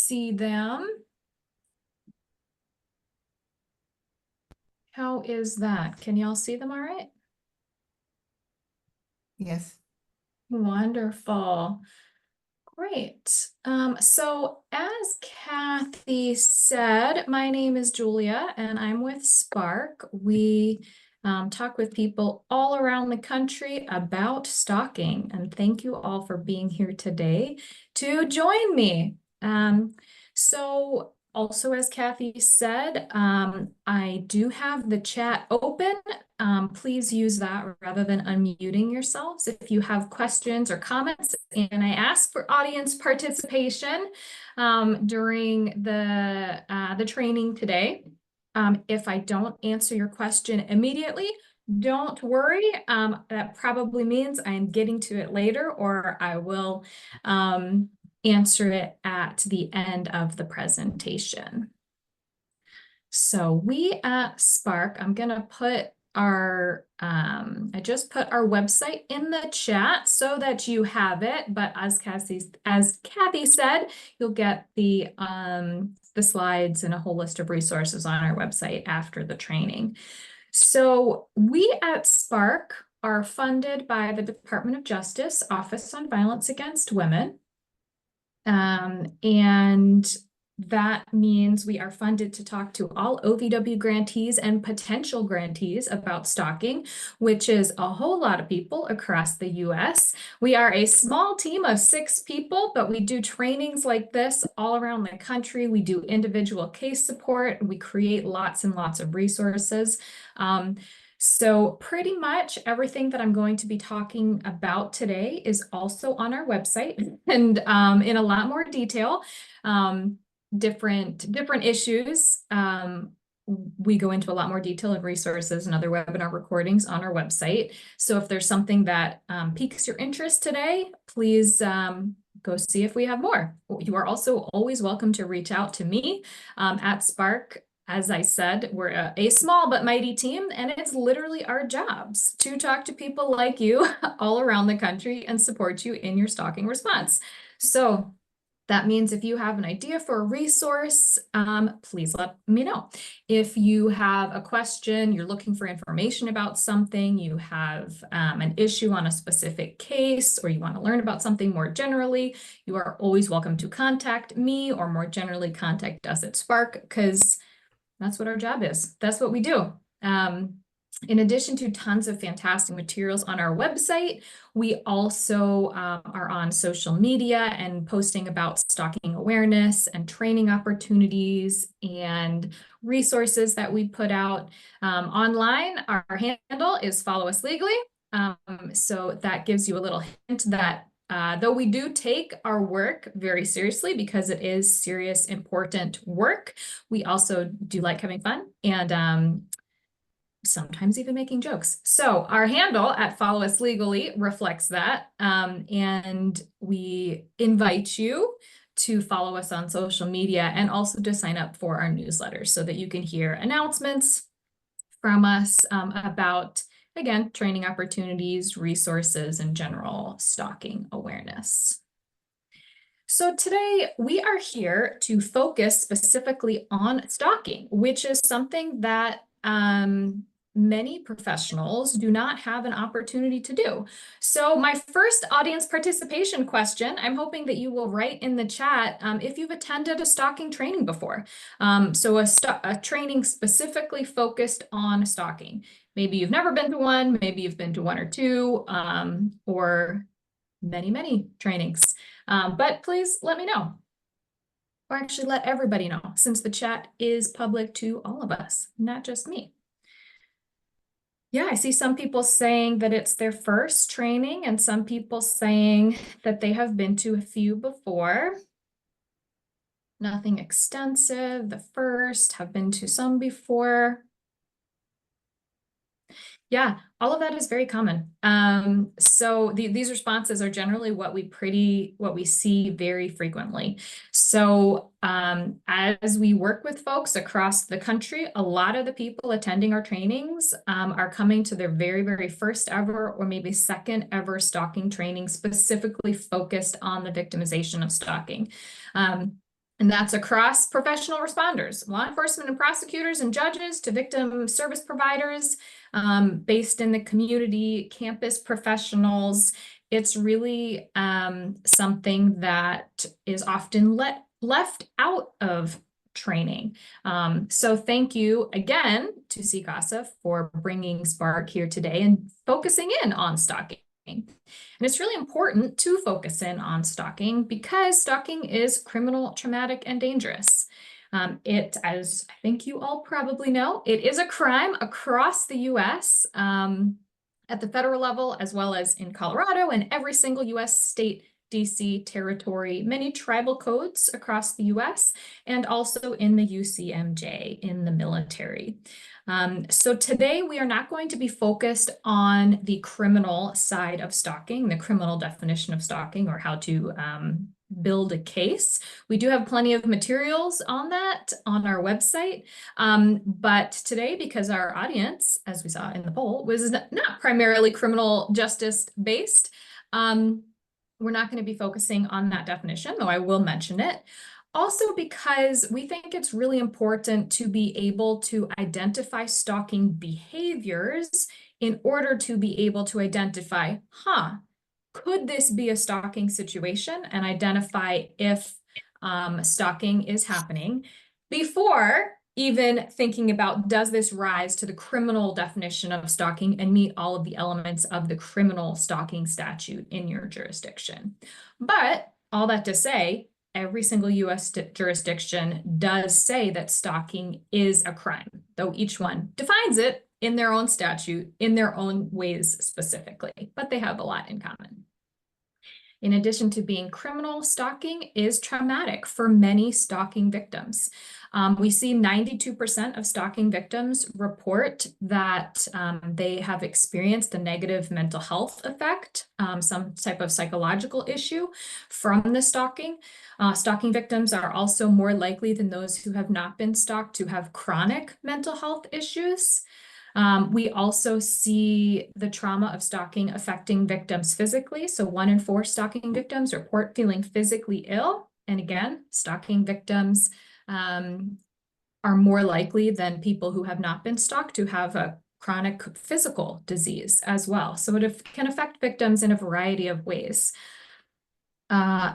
see them. How is that? Can y'all see them all right? Yes. Wonderful. Great. So as Kathy said, my name is Julia and I'm with Spark. We talk with people all around the country about stalking, and thank you all for being here today to join me. So also, as Kathy said, I do have the chat open. Please use that rather than unmuting yourselves if you have questions or comments. And I ask for audience participation during the training today. If I don't answer your question immediately, don't worry. That probably means I'm getting to it later, or I will answer it at the end of the presentation. So we at Spark, I'm gonna put our, I just put our website in the chat so that you have it, but as Kathy said, you'll get the slides and a whole list of resources on our website after the training. So we at Spark are funded by the Department of Justice, Office on Violence Against Women. And that means we are funded to talk to all OVW grantees and potential grantees about stalking, which is a whole lot of people across the US. We are a small team of 6 people, but we do trainings like this all around the country. We do individual case support. We create lots and lots of resources. So pretty much everything that I'm going to be talking about today is also on our website and in a lot more detail. Different issues. We go into a lot more detail of resources and other webinar recordings on our website. So if there's something that piques your interest today, please go see if we have more. You are also always welcome to reach out to me at Spark. As I said, we're a small but mighty team, and it's literally our jobs to talk to people like you all around the country and support you in your stalking response. So that means if you have an idea for a resource, please let me know. If you have a question, you're looking for information about something, you have an issue on a specific case, or you want to learn about something more generally, you are always welcome to contact me, or more generally contact us at Spark, because that's what our job is. That's what we do. In addition to tons of fantastic materials on our website, we also are on social media and posting about stalking awareness and training opportunities and resources that we put out online. Our handle is Follow Us Legally. So that gives you a little hint that though we do take our work very seriously because it is serious, important work, we also do like having fun and sometimes even making jokes. So our handle at Follow Us Legally reflects that. And we invite you to follow us on social media and also to sign up for our newsletters so that you can hear announcements from us about, again, training opportunities, resources, and general stalking awareness. So today we are here to focus specifically on stalking, which is something that many professionals do not have an opportunity to do. So my first audience participation question, I'm hoping that you will write in the chat if you've attended a stalking training before. So a training specifically focused on stalking. Maybe you've never been to one, maybe you've been to one or two, or many trainings. But please let me know, or actually let everybody know, since the chat is public to all of us, not just me. Yeah, I see some people saying that it's their first training and some people saying that they have been to a few before. Nothing extensive, the first, have been to some before. Yeah, all of that is very common. So these responses are generally what we see very frequently. So as we work with folks across the country, a lot of the people attending our trainings are coming to their very first ever or maybe second ever stalking training specifically focused on the victimization of stalking. And that's across professional responders, law enforcement and prosecutors and judges to victim service providers, based in the community, campus professionals. It's really something that is often left out of training. So thank you again to CCASA for bringing Spark here today and focusing in on stalking. And it's really important to focus in on stalking because stalking is criminal, traumatic, and dangerous. As I think you all probably know, it is a crime across the US, at the federal level, as well as in Colorado and every single US state, DC territory, many tribal codes across the US, and also in the UCMJ in the military. So today we are not going to be focused on the criminal side of stalking, the criminal definition of stalking, or how to build a case. We do have plenty of materials on that on our website. But today, because our audience, as we saw in the poll, was not primarily criminal justice based, we're not going to be focusing on that definition, though I will mention it. Also because we think it's really important to be able to identify stalking behaviors in order to be able to identify, could this be a stalking situation, and identify if stalking is happening before even thinking about, does this rise to the criminal definition of stalking and meet all of the elements of the criminal stalking statute in your jurisdiction. But all that to say, every single US jurisdiction does say that stalking is a crime, though each one defines it in their own statute, in their own ways specifically, but they have a lot in common. In addition to being criminal, stalking is traumatic for many stalking victims. We see 92% of stalking victims report that they have experienced a negative mental health effect, some type of psychological issue from the stalking. Stalking victims are also more likely than those who have not been stalked to have chronic mental health issues. We also see the trauma of stalking affecting victims physically. So 1 in 4 stalking victims report feeling physically ill. And again, stalking victims are more likely than people who have not been stalked to have a chronic physical disease as well. So it can affect victims in a variety of ways.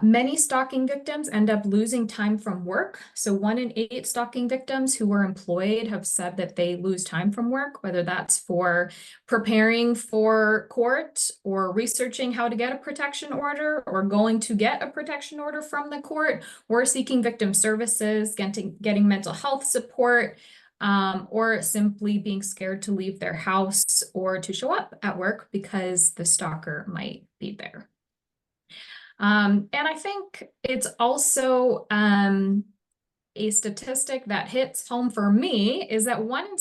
Many stalking victims end up losing time from work. So 1 in 8 stalking victims who were employed have said that they lose time from work, whether that's for preparing for court or researching how to get a protection order or going to get a protection order from the court or seeking victim services, getting mental health support, or simply being scared to leave their house or to show up at work because the stalker might be there. And I think it's also a statistic that hits home for me is that 1 in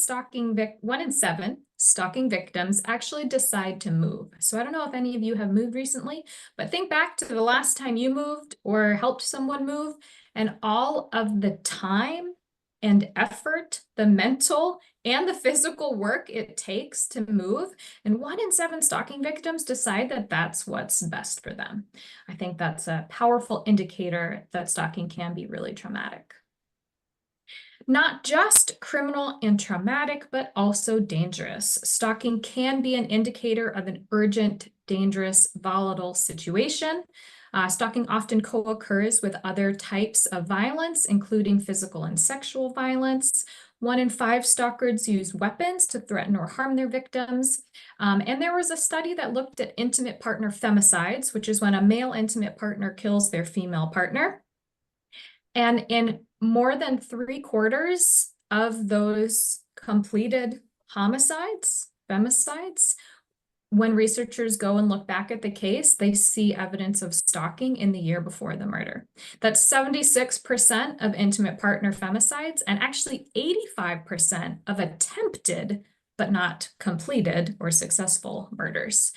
7 stalking victims actually decide to move. So I don't know if any of you have moved recently, but think back to the last time you moved or helped someone move, and all of the time and effort, the mental and the physical work it takes to move. And 1 in 7 stalking victims decide that that's what's best for them. I think that's a powerful indicator that stalking can be really traumatic. Not just criminal and traumatic, but also dangerous. Stalking can be an indicator of an urgent, dangerous, volatile situation. Stalking often co-occurs with other types of violence, including physical and sexual violence. 1 in 5 stalkers use weapons to threaten or harm their victims. And there was a study that looked at intimate partner femicides, which is when a male intimate partner kills their female partner. And in more than 3/4 of those completed homicides, femicides, when researchers go and look back at the case, they see evidence of stalking in the year before the murder. That's 76% of intimate partner femicides, and actually 85% of attempted but not completed or successful murders.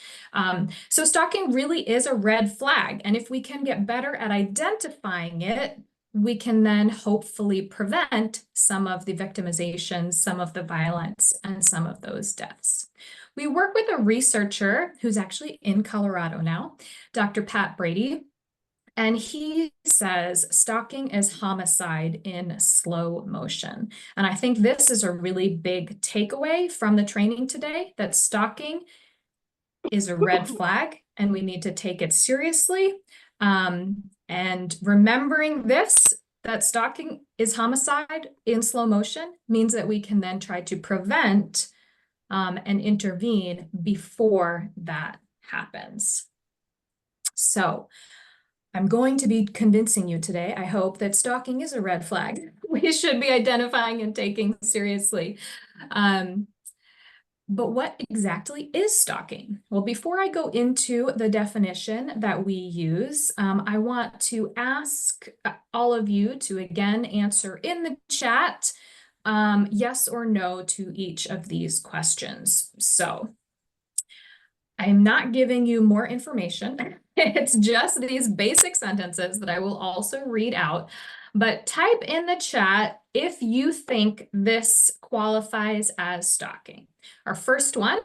So stalking really is a red flag, and if we can get better at identifying it, we can then hopefully prevent some of the victimizations, some of the violence, and some of those deaths. We work with a researcher who's actually in Colorado now, Dr. Pat Brady, And he says stalking is homicide in slow motion. And I think this is a really big takeaway from the training today, that stalking is a red flag and we need to take it seriously. And remembering this, that stalking is homicide in slow motion, means that we can then try to prevent and intervene before that happens. So I'm going to be convincing you today, I hope, that stalking is a red flag we should be identifying and taking seriously. But what exactly is stalking? Well, before I go into the definition that we use, I want to ask all of you to again answer in the chat yes or no to each of these questions. So I'm not giving you more information. It's just these basic sentences that I will also read out. But type in the chat if you think this qualifies as stalking. Our first one,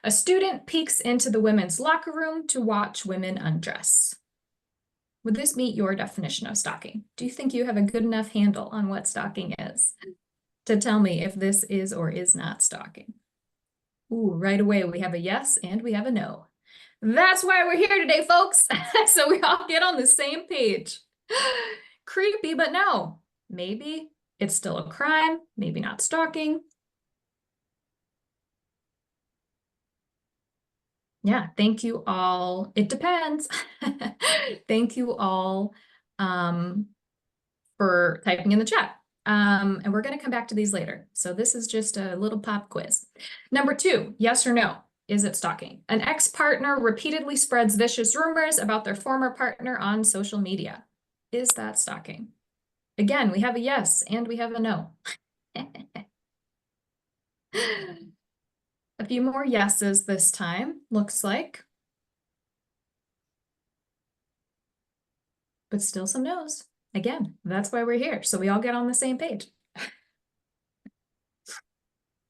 a student peeks into the women's locker room to watch women undress. Would this meet your definition of stalking? Do you think you have a good enough handle on what stalking is to tell me if this is or is not stalking? Ooh, right away we have a yes and we have a no. That's why we're here today, folks. So we all get on the same page. Creepy, but no. Maybe it's still a crime, maybe not stalking. Yeah, thank you all. It depends. Thank you all for typing in the chat. And we're going to come back to these later. So this is just a little pop quiz. Number 2, yes or no? Is it stalking? An ex-partner repeatedly spreads vicious rumors about their former partner on social media. Is that stalking? Again, we have a yes and we have a no. A few more yeses this time, looks like. But still some no's. Again, that's why we're here. So we all get on the same page.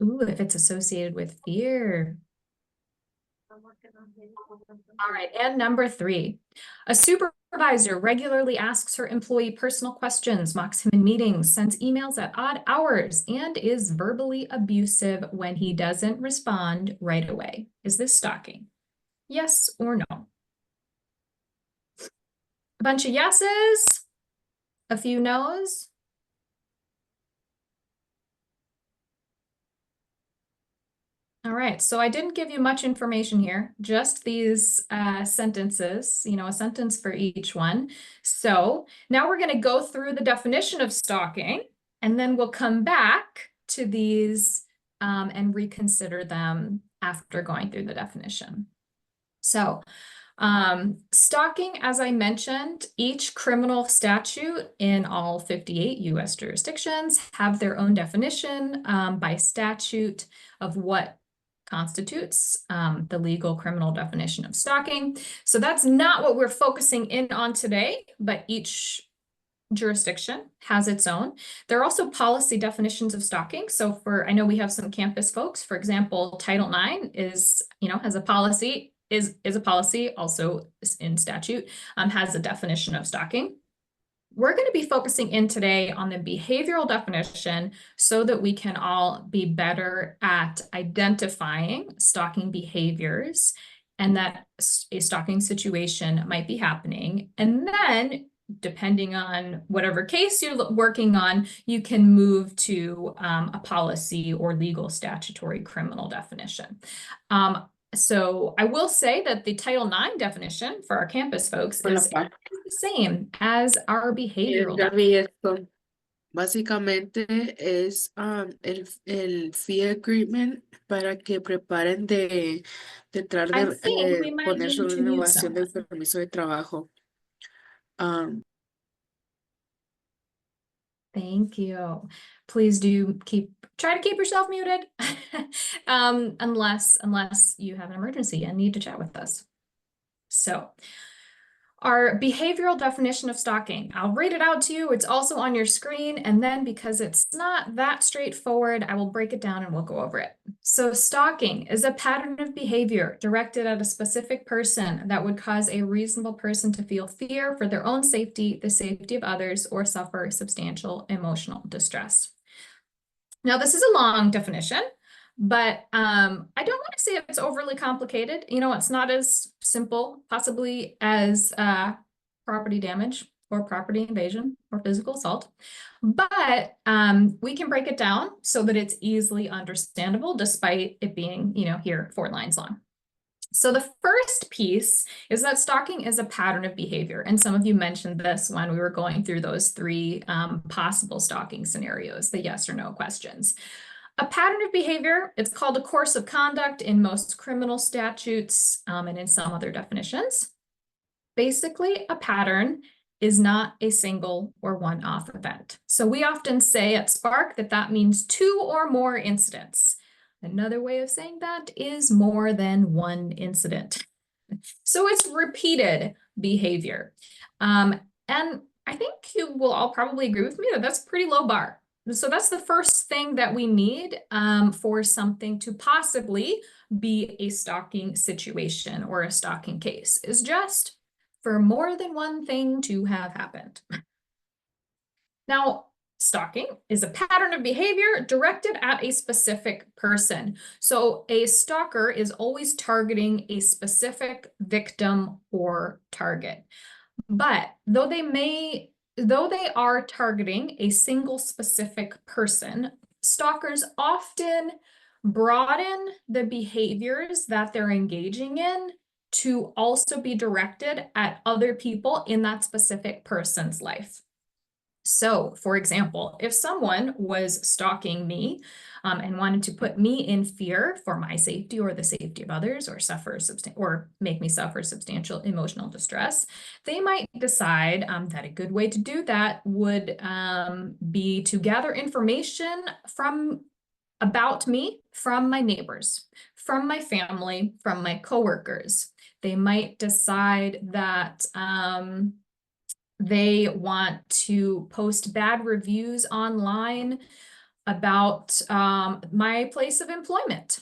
Ooh, if it's associated with fear. All right, and number 3, a supervisor regularly asks her employee personal questions, mocks him in meetings, sends emails at odd hours, and is verbally abusive when he doesn't respond right away. Is this stalking? Yes or no? A bunch of yeses, a few no's. All right, so I didn't give you much information here, just these sentences, a sentence for each one. So now we're going to go through the definition of stalking, and then we'll come back to these and reconsider them after going through the definition. So stalking, as I mentioned, each criminal statute in all 58 US jurisdictions have their own definition by statute of what constitutes the legal criminal definition of stalking. So that's not what we're focusing in on today, but each jurisdiction has its own. There are also policy definitions of stalking. So I know we have some campus folks, for example, Title IX is, has a policy, is a policy, also in statute, has a definition of stalking. We're going to be focusing in today on the behavioral definition so that we can all be better at identifying stalking behaviors and that a stalking situation might be happening. And then, depending on whatever case you're working on, you can move to a policy or legal statutory criminal definition. So I will say that the Title IX definition for our campus folks is the same as our behavioral Ya vi esto. Básicamente es el fee agreement para que preparen de tratar I de think we might poner need sobre to mute renovación del someone. permiso de trabajo. Um, Thank you. Please do try to keep yourself muted unless you have an emergency and need to chat with us. So, our behavioral definition of stalking. I'll read it out to you. It's also on your screen. And then because it's not that straightforward, I will break it down and we'll go over it. So stalking is a pattern of behavior directed at a specific person that would cause a reasonable person to feel fear for their own safety, the safety of others, or suffer substantial emotional distress. Now, this is a long definition, but I don't want to say it's overly complicated. You know, it's not as simple, possibly, as property damage or property invasion or physical assault. But we can break it down so that it's easily understandable, despite it being, you know, here 4 lines long. So the first piece is that stalking is a pattern of behavior. And some of you mentioned this when we were going through those 3 possible stalking scenarios, the yes or no questions. A pattern of behavior, it's called a course of conduct in most criminal statutes and in some other definitions. Basically, a pattern is not a single or one-off event. So we often say at Spark that that means 2 or more incidents. Another way of saying that is more than one incident. So it's repeated behavior. And I think you will all probably agree with me that that's a pretty low bar. So that's the first thing that we need for something to possibly be a stalking situation or a stalking case, is just for more than one thing to have happened. Now, stalking is a pattern of behavior directed at a specific person. So a stalker is always targeting a specific victim or target. But though they are targeting a single specific person, stalkers often broaden the behaviors that they're engaging in to also be directed at other people in that specific person's life. So, for example, if someone was stalking me and wanted to put me in fear for my safety or the safety of others, or make me suffer substantial emotional distress, they might decide that a good way to do that would be to gather information about me from my neighbors, from my family, from my coworkers. They might decide that they want to post bad reviews online about my place of employment.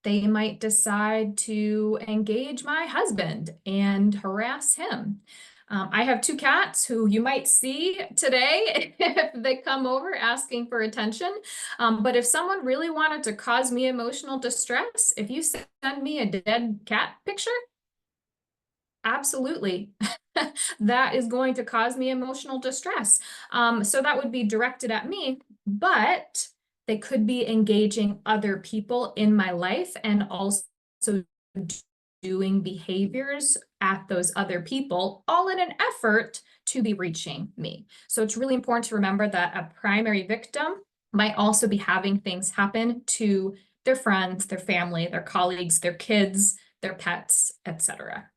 They might decide to engage my husband and harass him. I have 2 cats who you might see today if they come over asking for attention. But if someone really wanted to cause me emotional distress, if you send me a dead cat picture, absolutely. That is going to cause me emotional distress. So that would be directed at me, but they could be engaging other people in my life and also doing behaviors at those other people, all in an effort to be reaching me. So it's really important to remember that a primary victim might also be having things happen to their friends, their family, their colleagues, their kids, their pets, etc.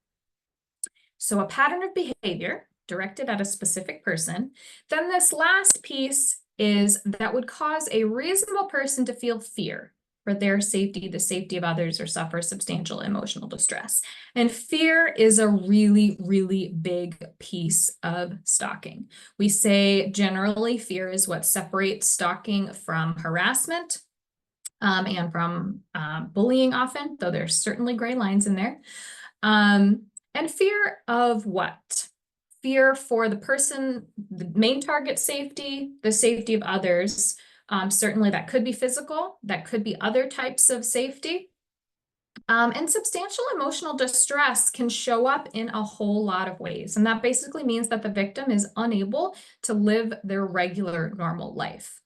So a pattern of behavior directed at a specific person. Then this last piece is that would cause a reasonable person to feel fear for their safety, the safety of others, or suffer substantial emotional distress. And fear is a really, really big piece of stalking. We say generally fear is what separates stalking from harassment and from bullying often, though there's certainly gray lines in there. And fear of what? Fear for the person, the main target's safety, the safety of others. Certainly that could be physical, that could be other types of safety. And substantial emotional distress can show up in a whole lot of ways. And that basically means that the victim is unable to live their regular, normal life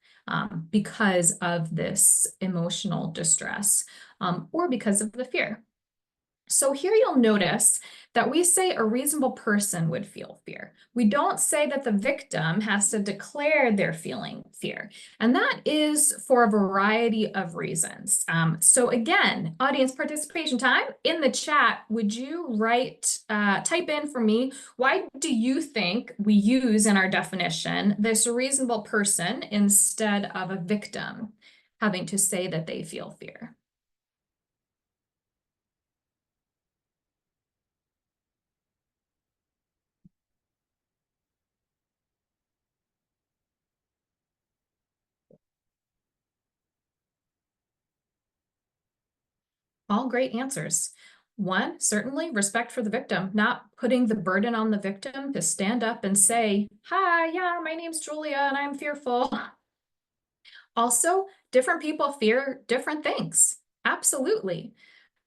because of this emotional distress or because of the fear. So here you'll notice that we say a reasonable person would feel fear. We don't say that the victim has to declare they're feeling fear. And that is for a variety of reasons. So again, audience participation time in the chat. Would you type in for me, why do you think we use in our definition this reasonable person instead of a victim having to say that they feel fear? All great answers. One, certainly respect for the victim, not putting the burden on the victim to stand up and say, hi, yeah, my name's Julia and I'm fearful. Also, different people fear different things. Absolutely.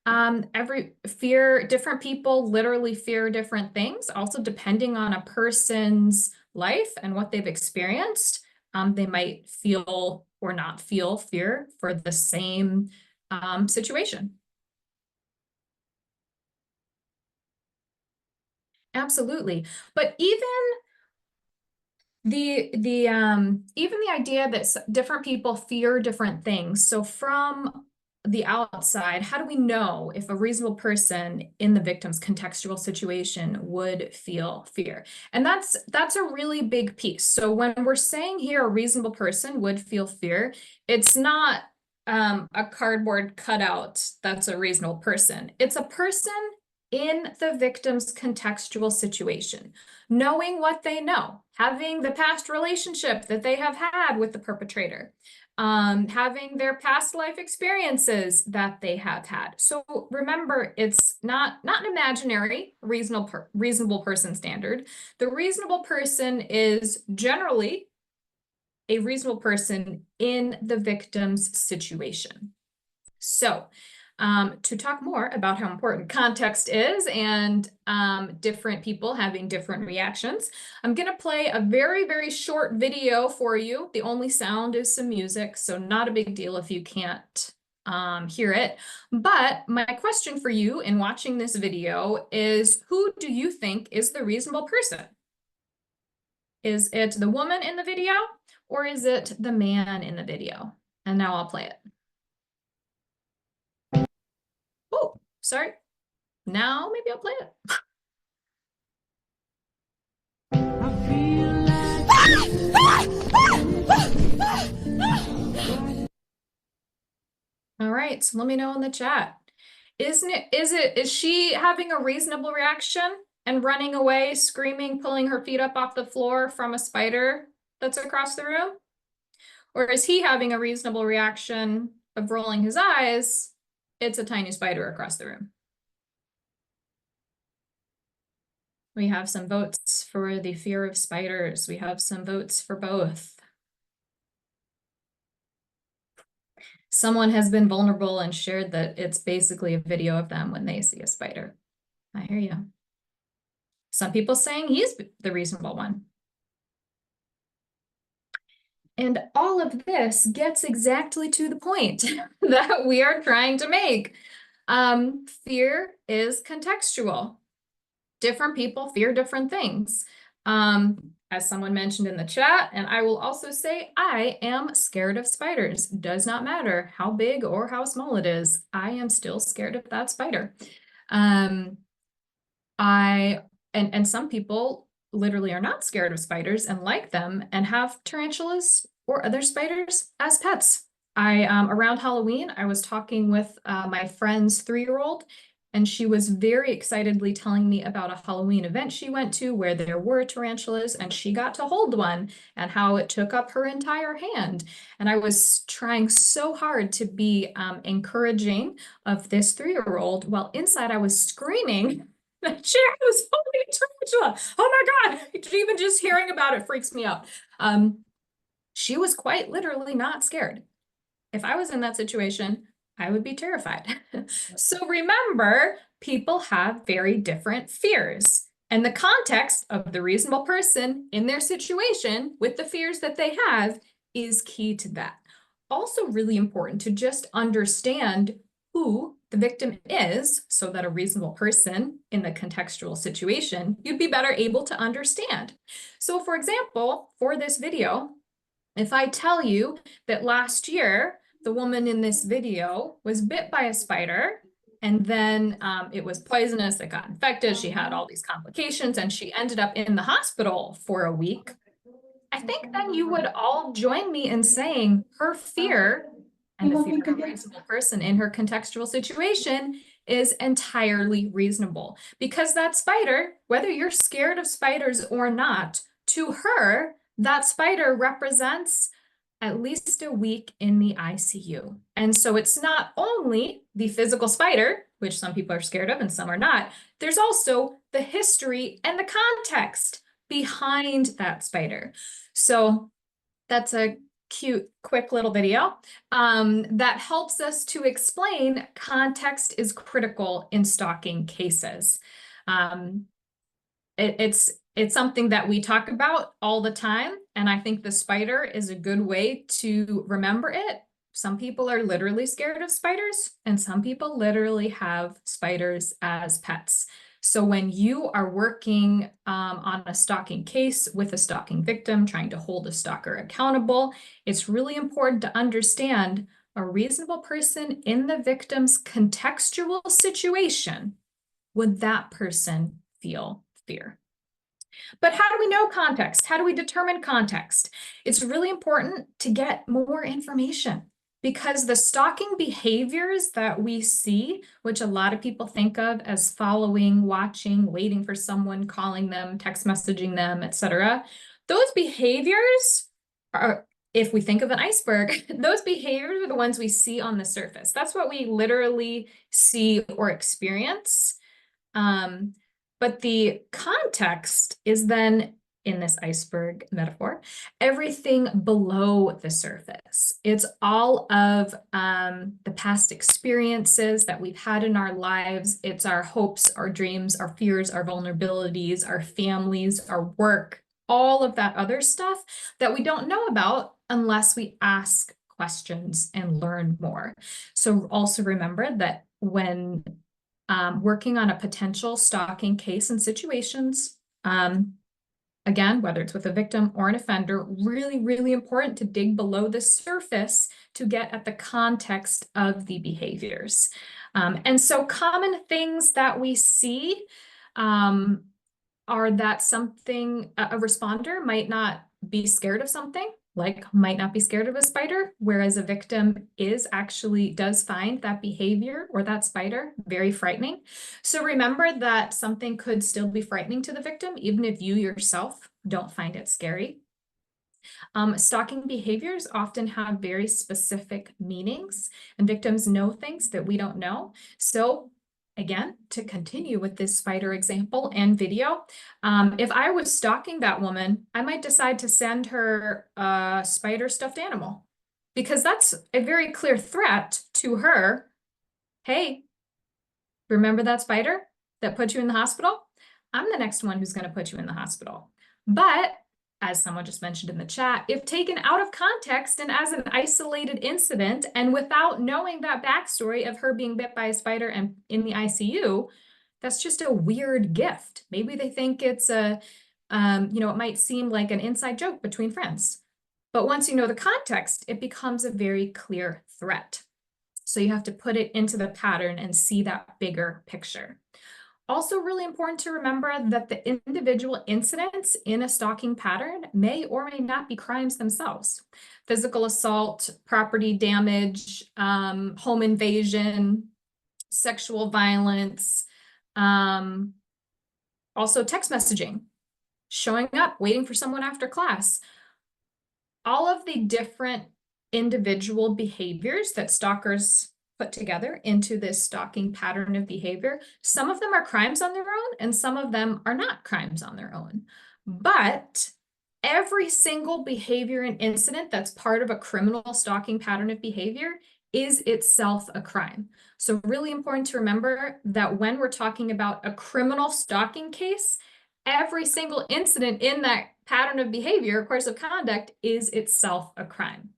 Different people literally fear different things. Also, depending on a person's life and what they've experienced, they might feel or not feel fear for the same situation. Absolutely. But even the idea that different people fear different things. So from the outside, how do we know if a reasonable person in the victim's contextual situation would feel fear? And that's a really big piece. So when we're saying here a reasonable person would feel fear, it's not a cardboard cutout that's a reasonable person. It's a person in the victim's contextual situation, knowing what they know, having the past relationship that they have had with the perpetrator, having their past life experiences that they have had. So remember, it's not an imaginary reasonable person standard. The reasonable person is generally a reasonable person in the victim's situation. So to talk more about how important context is and different people having different reactions, I'm going to play a very, very short video for you. The only sound is some music, so not a big deal if you can't hear it. But my question for you in watching this video is, who do you think is the reasonable person? Is it the woman in the video or is it the man in the video? And now I'll play it. Oh, sorry. Now maybe I'll play it. All right, so let me know in the chat. Is she having a reasonable reaction and running away, screaming, pulling her feet up off the floor from a spider that's across the room? Or is he having a reasonable reaction of rolling his eyes? It's a tiny spider across the room. We have some votes for the fear of spiders. We have some votes for both. Someone has been vulnerable and shared that it's basically a video of them when they see a spider. I hear you. Some people saying he's the reasonable one. And all of this gets exactly to the point that we are trying to make. Fear is contextual. Different people fear different things. As someone mentioned in the chat, and I will also say, I am scared of spiders. Does not matter how big or how small it is. I am still scared of that spider. And some people literally are not scared of spiders and like them and have tarantulas or other spiders as pets. Around Halloween, I was talking with my friend's 3-year-old, and she was very excitedly telling me about a Halloween event she went to where there were tarantulas and she got to hold one and how it took up her entire hand. And I was trying so hard to be encouraging of this 3-year-old while inside I was screaming that she was holding a tarantula. Oh my God, even just hearing about it freaks me out. She was quite literally not scared. If I was in that situation, I would be terrified. So remember, people have very different fears. And the context of the reasonable person in their situation with the fears that they have is key to that. Also really important to just understand who the victim is so that a reasonable person in the contextual situation, you'd be better able to understand. So for example, for this video, if I tell you that last year, the woman in this video was bit by a spider and then it was poisonous, it got infected, she had all these complications and she ended up in the hospital for a week, I think then you would all join me in saying her fear and the fear of a reasonable person in her contextual situation is entirely reasonable. Because that spider, whether you're scared of spiders or not, to her, that spider represents at least a week in the ICU. And so it's not only the physical spider, which some people are scared of and some are not, there's also the history and the context behind that spider. So that's a cute, quick little video that helps us to explain context is critical in stalking cases. It's something that we talk about all the time, and I think the spider is a good way to remember it. Some people are literally scared of spiders, and some people literally have spiders as pets. So when you are working on a stalking case with a stalking victim, trying to hold a stalker accountable, it's really important to understand a reasonable person in the victim's contextual situation, would that person feel fear? But how do we know context? How do we determine context? It's really important to get more information because the stalking behaviors that we see, which a lot of people think of as following, watching, waiting for someone, calling them, text messaging them, etc., those behaviors are, if we think of an iceberg, those behaviors are the ones we see on the surface. That's what we literally see or experience. But the context is then, in this iceberg metaphor, everything below the surface. It's all of the past experiences that we've had in our lives. It's our hopes, our dreams, our fears, our vulnerabilities, our families, our work, all of that other stuff that we don't know about unless we ask questions and learn more. So also remember that when working on a potential stalking case and situations, again, whether it's with a victim or an offender, really, really important to dig below the surface to get at the context of the behaviors. And so common things that we see are that something, a responder might not be scared of something, like might not be scared of a spider, whereas a victim does find that behavior or that spider very frightening. So remember that something could still be frightening to the victim, even if you yourself don't find it scary. Stalking behaviors often have very specific meanings, and victims know things that we don't know. So again, to continue with this spider example and video, if I was stalking that woman, I might decide to send her a spider stuffed animal because that's a very clear threat to her. Hey, remember that spider that put you in the hospital? I'm the next one who's going to put you in the hospital. But as someone just mentioned in the chat, if taken out of context and as an isolated incident and without knowing that backstory of her being bit by a spider and in the ICU, that's just a weird gift. Maybe they think it's it might seem like an inside joke between friends. But once you know the context, it becomes a very clear threat. So you have to put it into the pattern and see that bigger picture. Also really important to remember that the individual incidents in a stalking pattern may or may not be crimes themselves. Physical assault, property damage, home invasion, sexual violence, also text messaging, showing up, waiting for someone after class. All of the different individual behaviors that stalkers put together into this stalking pattern of behavior, some of them are crimes on their own and some of them are not crimes on their own. But every single behavior and incident that's part of a criminal stalking pattern of behavior is itself a crime. So really important to remember that when we're talking about a criminal stalking case, every single incident in that pattern of behavior, course of conduct, is itself a crime.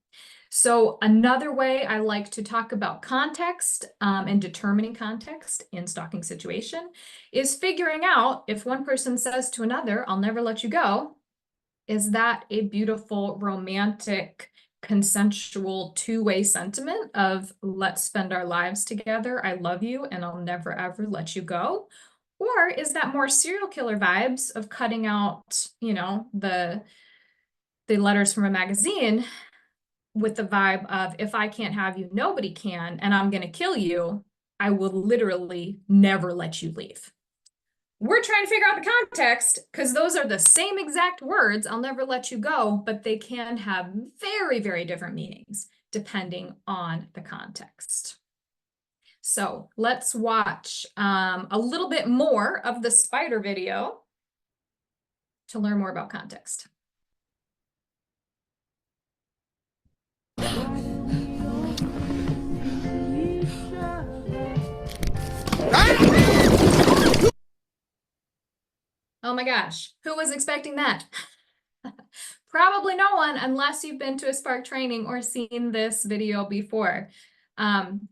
So another way I like to talk about context and determining context in stalking situation is figuring out if one person says to another, "I'll never let you go," is that a beautiful, romantic, consensual, two-way sentiment of let's spend our lives together, I love you, and I'll never ever let you go? Or is that more serial killer vibes of cutting out, the letters from a magazine with the vibe of if I can't have you, nobody can, and I'm going to kill you, I will literally never let you leave. we're trying to figure out the context because those are the same exact words. I'll never let you go, but they can have very, very different meanings depending on the context. So let's watch a little bit more of the spider video to learn more about context. Oh my gosh, who was expecting that? Probably no one, unless you've been to a Spark training or seen this video before.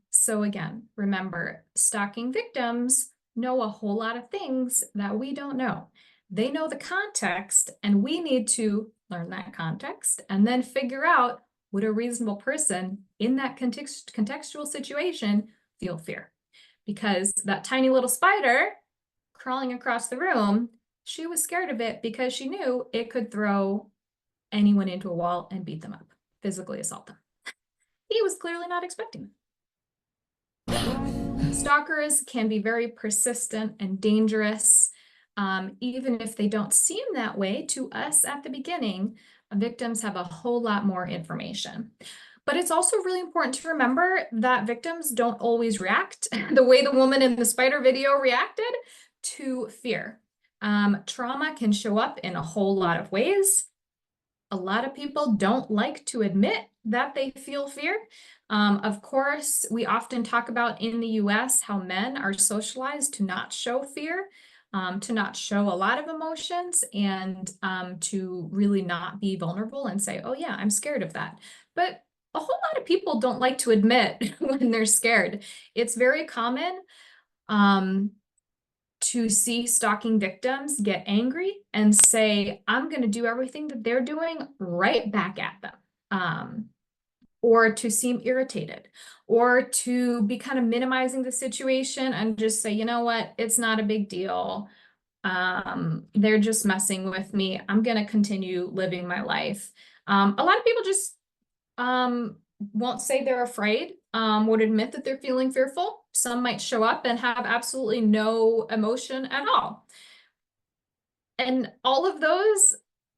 So again, remember, stalking victims know a whole lot of things that we don't know. They know the context, and we need to learn that context and then figure out, would a reasonable person in that contextual situation feel fear? Because that tiny little spider crawling across the room, she was scared of it because she knew it could throw anyone into a wall and beat them up, physically assault them. He was clearly not expecting it. Stalkers can be very persistent and dangerous. Even if they don't seem that way to us at the beginning, victims have a whole lot more information. But it's also really important to remember that victims don't always react the way the woman in the spider video reacted to fear. Trauma can show up in a whole lot of ways. A lot of people don't like to admit that they feel fear. Of course, we often talk about in the US how men are socialized to not show fear, to not show a lot of emotions, and to really not be vulnerable and say, oh yeah, I'm scared of that. But a whole lot of people don't like to admit when they're scared. It's very common to see stalking victims get angry and say, I'm going to do everything that they're doing right back at them. Or to seem irritated, or to be kind of minimizing the situation and just say, you know what, it's not a big deal. They're just messing with me. I'm going to continue living my life. A lot of people just won't say they're afraid, would admit that they're feeling fearful. Some might show up and have absolutely no emotion at all. And all of those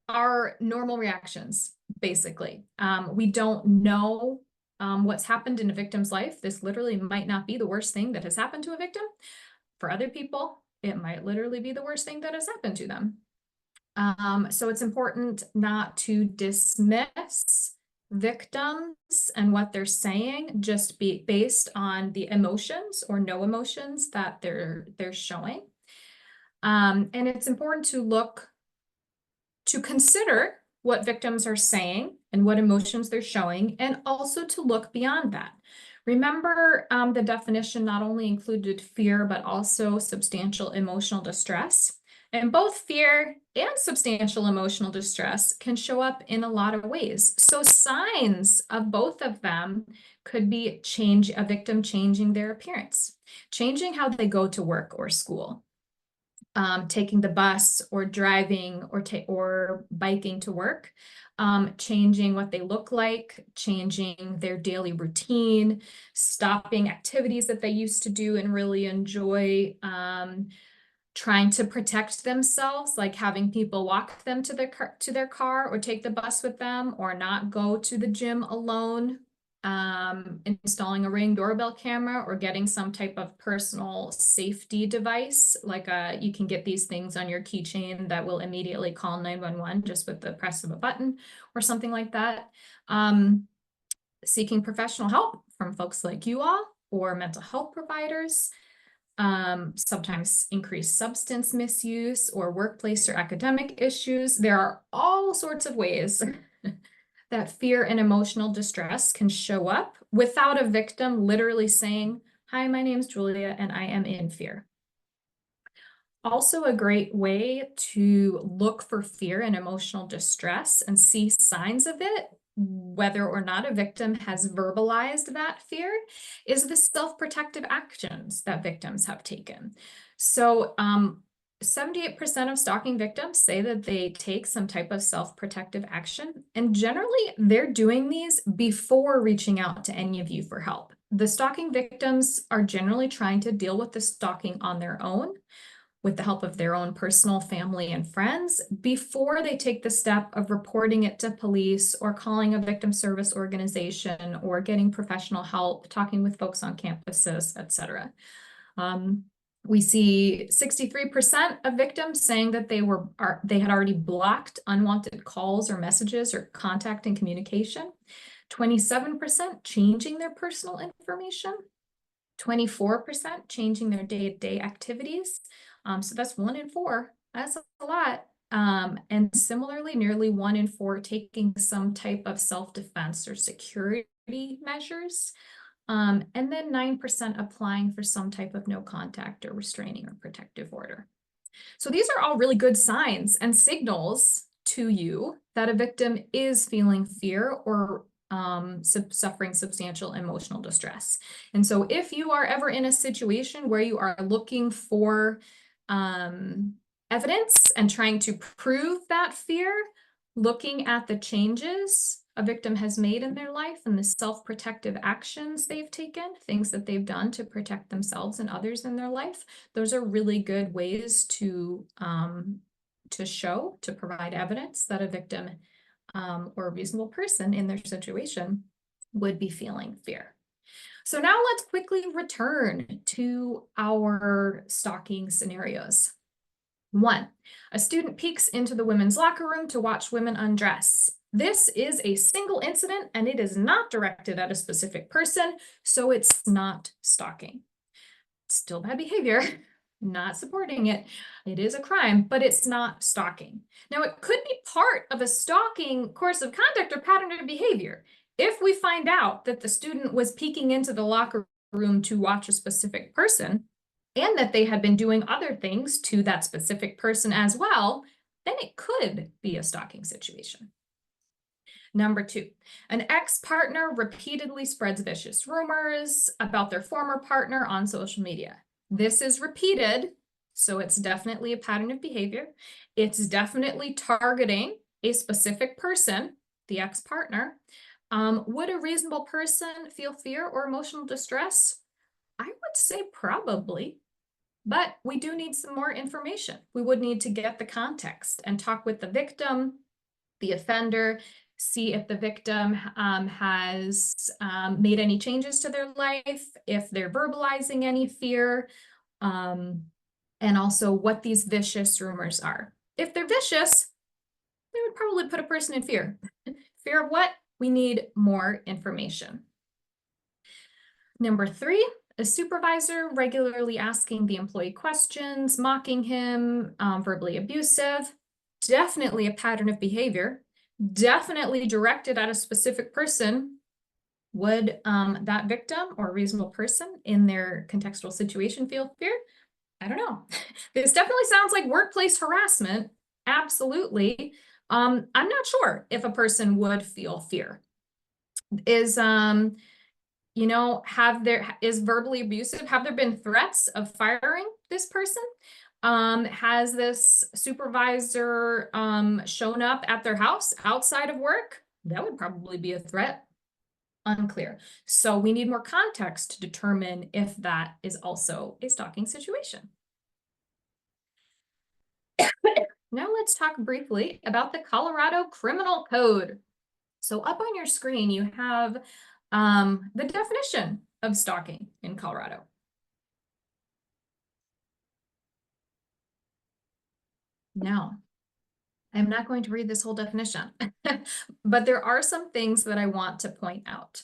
are normal reactions, basically. We don't know what's happened in a victim's life. This literally might not be the worst thing that has happened to a victim. For other people, it might literally be the worst thing that has happened to them. So it's important not to dismiss victims and what they're saying just be based on the emotions or no emotions that they're showing. And it's important to consider what victims are saying and what emotions they're showing, and also to look beyond that. Remember, the definition not only included fear, but also substantial emotional distress. And both fear and substantial emotional distress can show up in a lot of ways. So signs of both of them could be a victim changing their appearance, changing how they go to work or school, taking the bus or driving or biking to work, changing what they look like, changing their daily routine, stopping activities that they used to do and really enjoy, trying to protect themselves, like having people walk them to their car or take the bus with them, or not go to the gym alone, installing a Ring doorbell camera, or getting some type of personal safety device. Like you can get these things on your keychain that will immediately call 911 just with the press of a button or something like that. Seeking professional help from folks like you all or mental health providers. Sometimes increased substance misuse or workplace or academic issues. There are all sorts of ways that fear and emotional distress can show up without a victim literally saying, hi, my name's Julia and I am in fear. Also, a great way to look for fear and emotional distress and see signs of it, whether or not a victim has verbalized that fear, is the self-protective actions that victims have taken. So 78% of stalking victims say that they take some type of self-protective action, and generally they're doing these before reaching out to any of you for help. The stalking victims are generally trying to deal with the stalking on their own, with the help of their own personal family and friends before they take the step of reporting it to police or calling a victim service organization or getting professional help, talking with folks on campuses, etc. We see 63% of victims saying that they had already blocked unwanted calls or messages or contact and communication. 27% changing their personal information. 24% changing their day-to-day activities. So that's 1 in 4. That's a lot. And similarly, nearly 1 in 4 taking some type of self-defense or security measures. And then 9% applying for some type of no contact or restraining or protective order. So these are all really good signs and signals to you that a victim is feeling fear or suffering substantial emotional distress. And so if you are ever in a situation where you are looking for evidence and trying to prove that fear, looking at the changes a victim has made in their life and the self-protective actions they've taken, things that they've done to protect themselves and others in their life, those are really good ways to provide evidence that a victim or a reasonable person in their situation would be feeling fear. So now let's quickly return to our stalking scenarios. 1, a student peeks into the women's locker room to watch women undress. This is a single incident and it is not directed at a specific person, so it's not stalking. Still bad behavior, not supporting it. It is a crime, but it's not stalking. Now, it could be part of a stalking course of conduct or pattern of behavior. If we find out that the student was peeking into the locker room to watch a specific person, and that they had been doing other things to that specific person as well, then it could be a stalking situation. Number 2, an ex-partner repeatedly spreads vicious rumors about their former partner on social media. This is repeated, so it's definitely a pattern of behavior. It's definitely targeting a specific person, the ex-partner. Would a reasonable person feel fear or emotional distress? I would say probably. But we do need some more information. We would need to get the context and talk with the victim, the offender, see if the victim has made any changes to their life, if they're verbalizing any fear, and also what these vicious rumors are. If they're vicious, they would probably put a person in fear. Fear of what? We need more information. Number 3, a supervisor regularly asking the employee questions, mocking him, verbally abusive, definitely a pattern of behavior, definitely directed at a specific person. Would that victim or reasonable person in their contextual situation feel fear? I don't know. This definitely sounds like workplace harassment. Absolutely. I'm not sure if a person would feel fear. Is is verbally abusive? Have there been threats of firing this person? Has this supervisor shown up at their house outside of work? That would probably be a threat. Unclear. So we need more context to determine if that is also a stalking situation. Now let's talk briefly about the Colorado Criminal Code. So up on your screen, you have the definition of stalking in Colorado. Now, I'm not going to read this whole definition, but there are some things that I want to point out.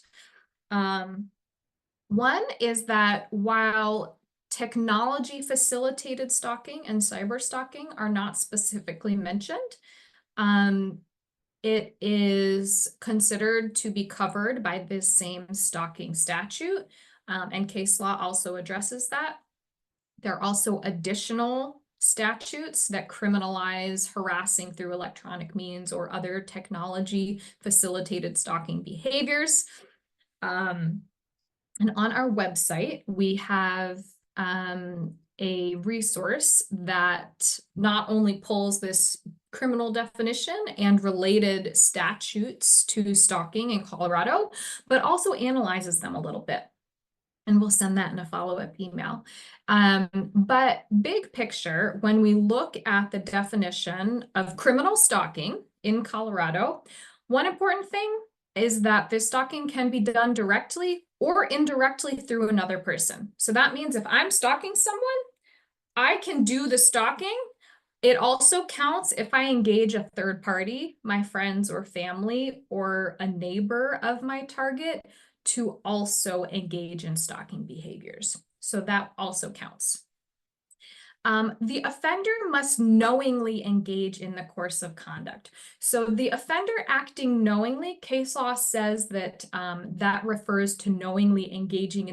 One is that while technology facilitated stalking and cyber stalking are not specifically mentioned, it is considered to be covered by this same stalking statute, and case law also addresses that. There are also additional statutes that criminalize harassing through electronic means or other technology facilitated stalking behaviors. And on our website, we have a resource that not only pulls this criminal definition and related statutes to stalking in Colorado, but also analyzes them a little bit. And we'll send that in a follow-up email. But big picture, when we look at the definition of criminal stalking in Colorado, one important thing is that this stalking can be done directly or indirectly through another person. So that means if I'm stalking someone, I can do the stalking. It also counts if I engage a third party, my friends or family, or a neighbor of my target, to also engage in stalking behaviors. So that also counts. The offender must knowingly engage in the course of conduct. So the offender acting knowingly, case law says that that refers to knowingly engaging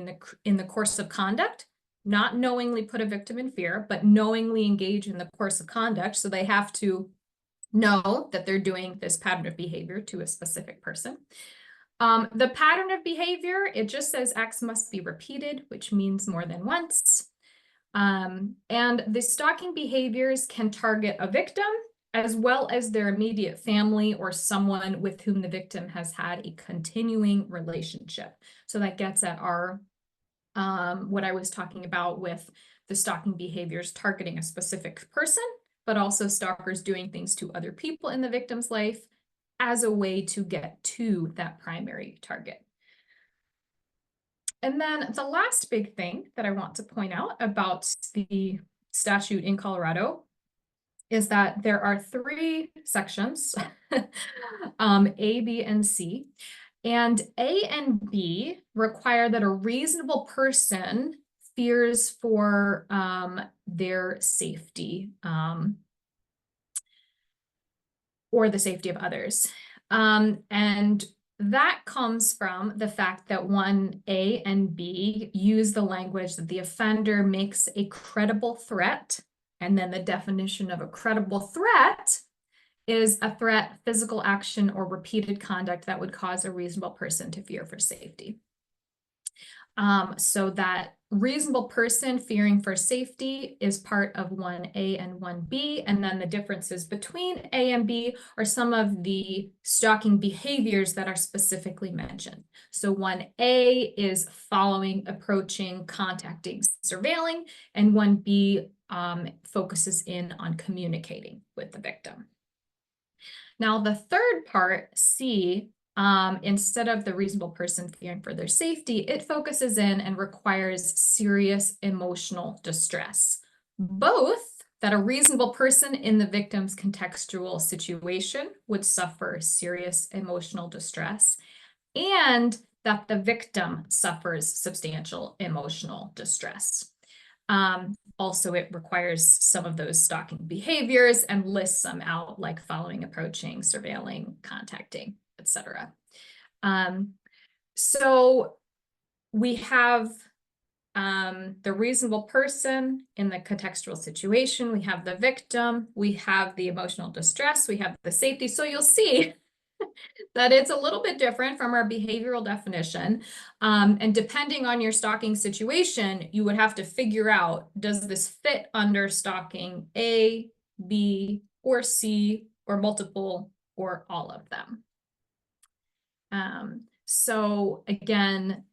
in the course of conduct, not knowingly put a victim in fear, but knowingly engage in the course of conduct. So they have to know that they're doing this pattern of behavior to a specific person. The pattern of behavior, it just says X must be repeated, which means more than once. And the stalking behaviors can target a victim as well as their immediate family or someone with whom the victim has had a continuing relationship. So that gets at our what I was talking about with the stalking behaviors targeting a specific person, but also stalkers doing things to other people in the victim's life as a way to get to that primary target. And then the last big thing that I want to point out about the statute in Colorado is that there are 3 sections, A, B, and C. And A and B require that a reasonable person fears for their safety or the safety of others. And that comes from the fact that 1A and B use the language that the offender makes a credible threat. And then the definition of a credible threat is a threat, physical action, or repeated conduct that would cause a reasonable person to fear for safety. So that reasonable person fearing for safety is part of 1A and 1B, and then the differences between A and B are some of the stalking behaviors that are specifically mentioned. So 1A is following, approaching, contacting, surveilling, and 1B focuses in on communicating with the victim. Now, the third part, C, instead of the reasonable person fearing for their safety, it focuses in and requires serious emotional distress. Both that a reasonable person in the victim's contextual situation would suffer serious emotional distress, and that the victim suffers substantial emotional distress. Also, it requires some of those stalking behaviors and lists them out, like following, approaching, surveilling, contacting, etc. So we have the reasonable person in the contextual situation, we have the victim, we have the emotional distress, we have the safety. So you'll see that it's a little bit different from our behavioral definition. And depending on your stalking situation, you would have to figure out, does this fit under stalking A, B, or C, or multiple, or all of them? So again,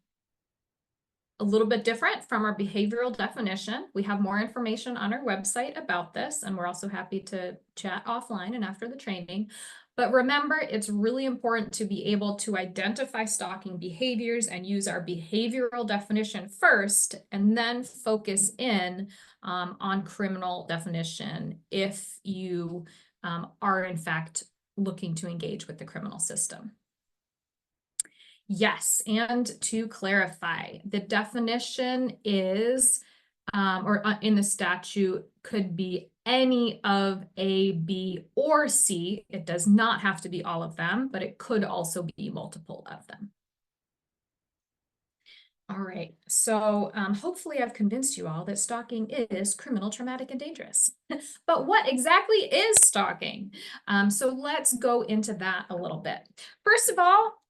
a little bit different from our behavioral definition. We have more information on our website about this, and we're also happy to chat offline and after the training. But remember, it's really important to be able to identify stalking behaviors and use our behavioral definition first, and then focus in on criminal definition if you are in fact looking to engage with the criminal system. Yes, and to clarify, the definition is, in the statute, could be any of A, B, or C. It does not have to be all of them, but it could also be multiple of them. All right, so hopefully I've convinced you all that stalking is criminal, traumatic, and dangerous. But what exactly is stalking? So let's go into that a little bit. First of all,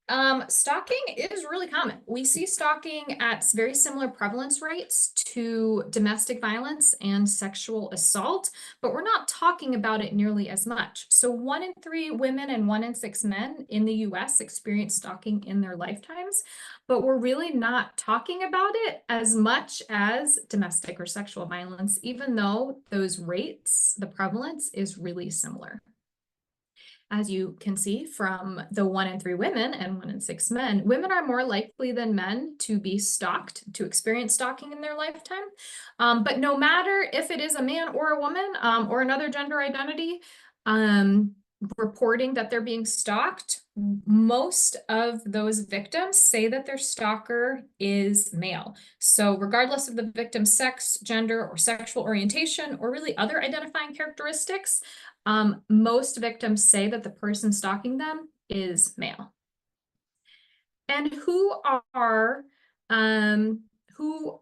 Stalking is really common. We see stalking at very similar prevalence rates to domestic violence and sexual assault, but we're not talking about it nearly as much. So 1 in 3 women and 1 in 6 men in the US experience stalking in their lifetimes, but we're really not talking about it as much as domestic or sexual violence, even though those rates, the prevalence is really similar. As you can see from the 1 in 3 women and 1 in 6 men, women are more likely than men to be stalked, to experience stalking in their lifetime. But no matter if it is a man or a woman or another gender identity, reporting that they're being stalked, most of those victims say that their stalker is male. So regardless of the victim's sex, gender, or sexual orientation, or really other identifying characteristics, most victims say that the person stalking them is male. And how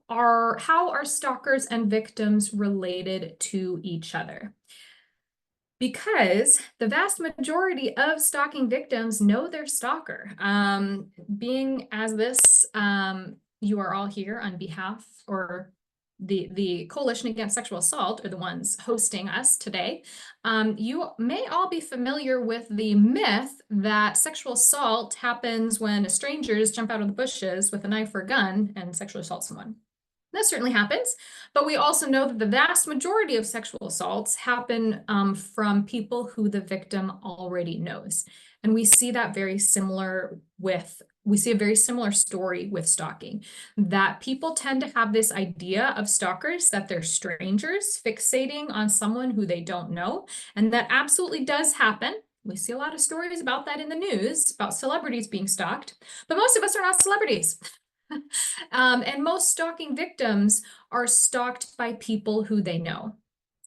are stalkers and victims related to each other? Because the vast majority of stalking victims know their stalker. Being as this, you are all here on behalf, or the Coalition Against Sexual Assault are the ones hosting us today. You may all be familiar with the myth that sexual assault happens when strangers jump out of the bushes with a knife or a gun and sexually assault someone. That certainly happens, but we also know that the vast majority of sexual assaults happen from people who the victim already knows. And we see a very similar story with stalking, that people tend to have this idea of stalkers, that they're strangers fixating on someone who they don't know. And that absolutely does happen. We see a lot of stories about that in the news, about celebrities being stalked, but most of us are not celebrities. And most stalking victims are stalked by people who they know.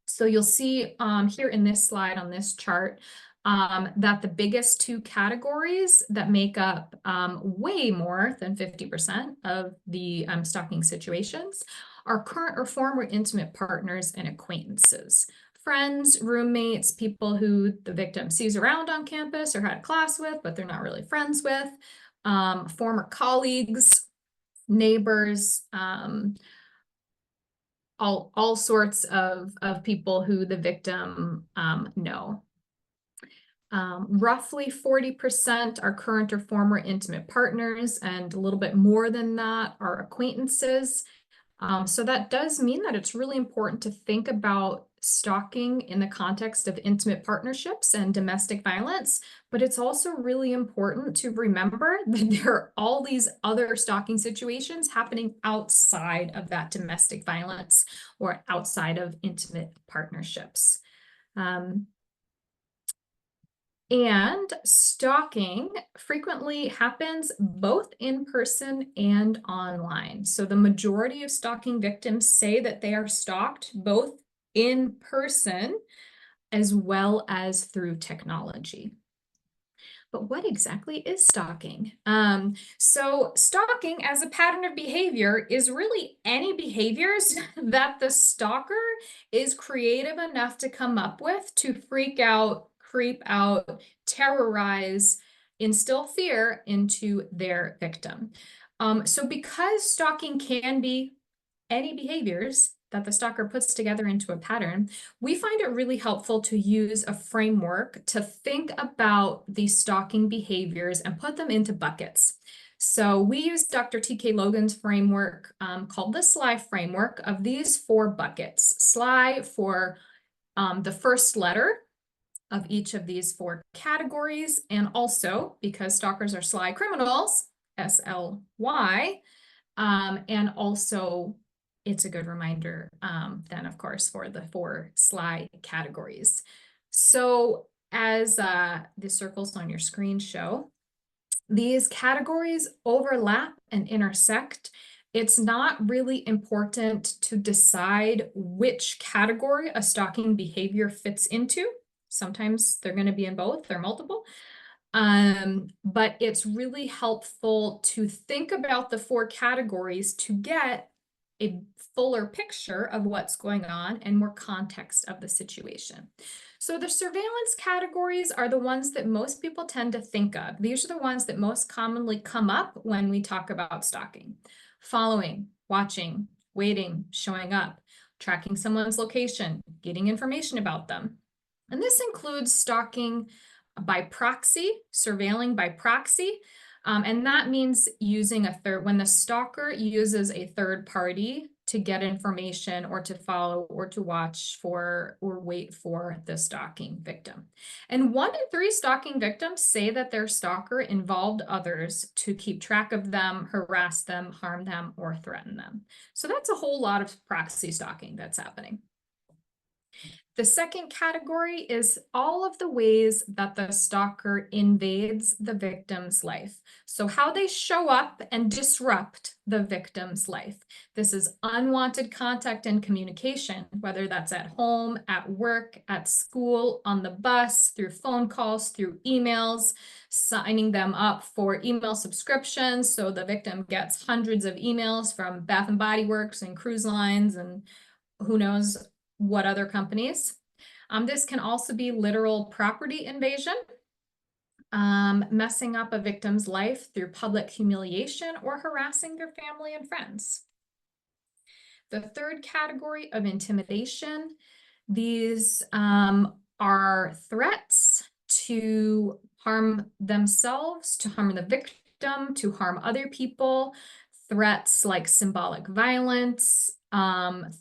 So you'll see here in this slide on this chart that the biggest 2 categories that make up way more than 50% of the stalking situations are current or former intimate partners and acquaintances. Friends, roommates, people who the victim sees around on campus or had a class with, but they're not really friends with, former colleagues, neighbors, all sorts of people who the victim know. Roughly 40% are current or former intimate partners, and a little bit more than that are acquaintances. So that does mean that it's really important to think about stalking in the context of intimate partnerships and domestic violence, but it's also really important to remember that there are all these other stalking situations happening outside of that domestic violence or outside of intimate partnerships. And stalking frequently happens both in person and online. So the majority of stalking victims say that they are stalked both in person as well as through technology. But what exactly is stalking? So stalking as a pattern of behavior is really any behaviors that the stalker is creative enough to come up with to freak out, creep out, terrorize, instill fear into their victim. So because stalking can be any behaviors that the stalker puts together into a pattern, we find it really helpful to use a framework to think about these stalking behaviors and put them into buckets. So we use Dr. T.K. Logan's framework called the SLY framework of these 4 buckets. SLY for the first letter of each of these 4 categories, and also because stalkers are sly criminals, SLY, and also it's a good reminder then, of course, for the 4 SLY categories. So as the circles on your screen show, these categories overlap and intersect. It's not really important to decide which category a stalking behavior fits into. Sometimes they're going to be in both or multiple. But it's really helpful to think about the 4 categories to get a fuller picture of what's going on and more context of the situation. So the surveillance categories are the ones that most people tend to think of. These are the ones that most commonly come up when we talk about stalking. Following, watching, waiting, showing up, tracking someone's location, getting information about them. And this includes stalking by proxy, surveilling by proxy. And that means using when the stalker uses a third party to get information or to follow or to watch for or wait for the stalking victim. And 1 in 3 stalking victims say that their stalker involved others to keep track of them, harass them, harm them, or threaten them. So that's a whole lot of proxy stalking that's happening. The second category is all of the ways that the stalker invades the victim's life. So how they show up and disrupt the victim's life. This is unwanted contact and communication, whether that's at home, at work, at school, on the bus, through phone calls, through emails, signing them up for email subscriptions. So the victim gets hundreds of emails from Bath and Body Works and cruise lines and who knows what other companies. This can also be literal property invasion, messing up a victim's life through public humiliation or harassing their family and friends. The third category of intimidation, these are threats to harm themselves, to harm the victim, to harm other people, threats like symbolic violence,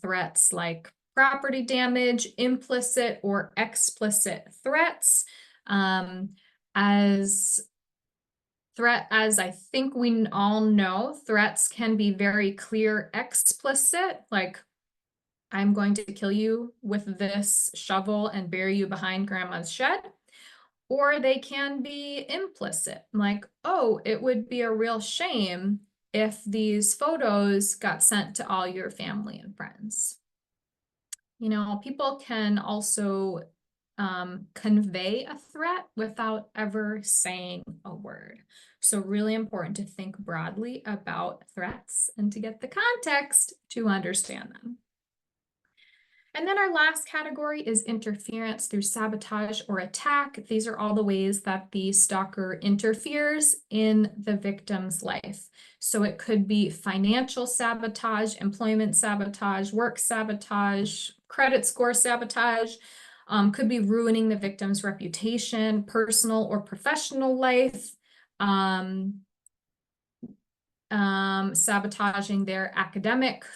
threats like property damage, implicit or explicit threats. As I think we all know, threats can be very clear, explicit, like I'm going to kill you with this shovel and bury you behind grandma's shed. Or they can be implicit, like, oh, it would be a real shame if these photos got sent to all your family and friends. You know, people can also convey a threat without ever saying a word. So really important to think broadly about threats and to get the context to understand them. And then our last category is interference through sabotage or attack. These are all the ways that the stalker interferes in the victim's life. So it could be financial sabotage, employment sabotage, work sabotage, credit score sabotage, could be ruining the victim's reputation, personal or professional life, sabotaging their academic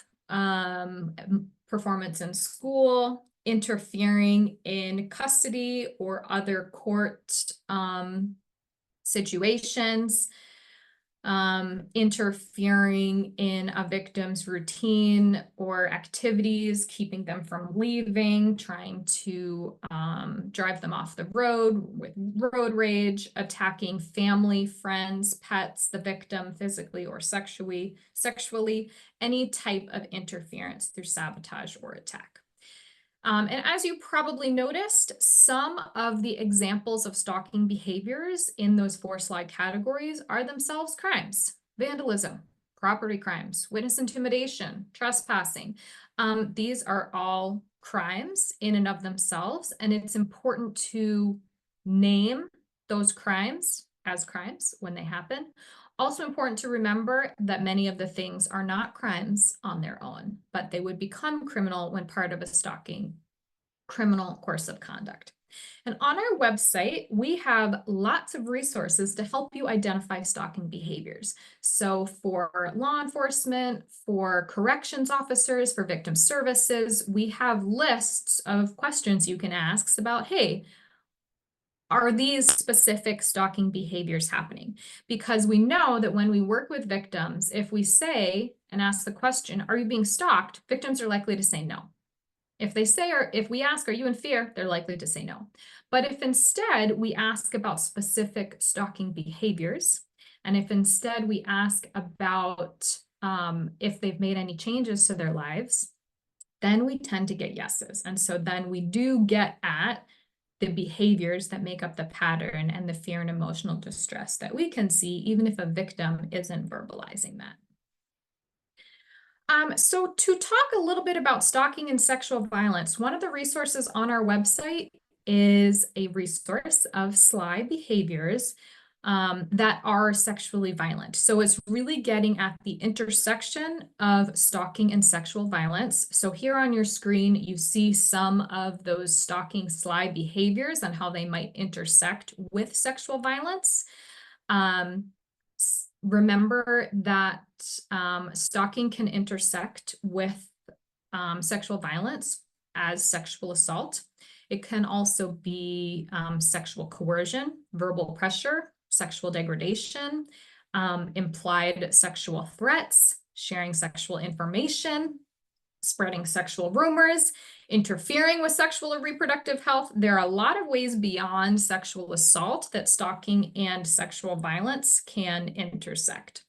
performance in school, interfering in custody or other court situations, interfering in a victim's routine or activities, keeping them from leaving, trying to drive them off the road with road rage, attacking family, friends, pets, the victim physically or sexually, any type of interference through sabotage or attack. And as you probably noticed, some of the examples of stalking behaviors in those 4 slide categories are themselves crimes: vandalism, property crimes, witness intimidation, trespassing. These are all crimes in and of themselves, and it's important to name those crimes as crimes when they happen. Also important to remember that many of the things are not crimes on their own, but they would become criminal when part of a stalking criminal course of conduct. And on our website, we have lots of resources to help you identify stalking behaviors. So for law enforcement, for corrections officers, for victim services, we have lists of questions you can ask about, hey, are these specific stalking behaviors happening? Because we know that when we work with victims, if we say and ask the question, are you being stalked? Victims are likely to say no. If they say, or if we ask, are you in fear? They're likely to say no. But if instead we ask about specific stalking behaviors, and if instead we ask about if they've made any changes to their lives, then we tend to get yeses. And so then we do get at the behaviors that make up the pattern and the fear and emotional distress that we can see, even if a victim isn't verbalizing that. So to talk a little bit about stalking and sexual violence, one of the resources on our website is a resource of sly behaviors that are sexually violent. So it's really getting at the intersection of stalking and sexual violence. So here on your screen, you see some of those stalking sly behaviors and how they might intersect with sexual violence. Remember that stalking can intersect with sexual violence as sexual assault. It can also be sexual coercion, verbal pressure, sexual degradation, implied sexual threats, sharing sexual information, spreading sexual rumors, interfering with sexual or reproductive health. There are a lot of ways beyond sexual assault that stalking and sexual violence can intersect.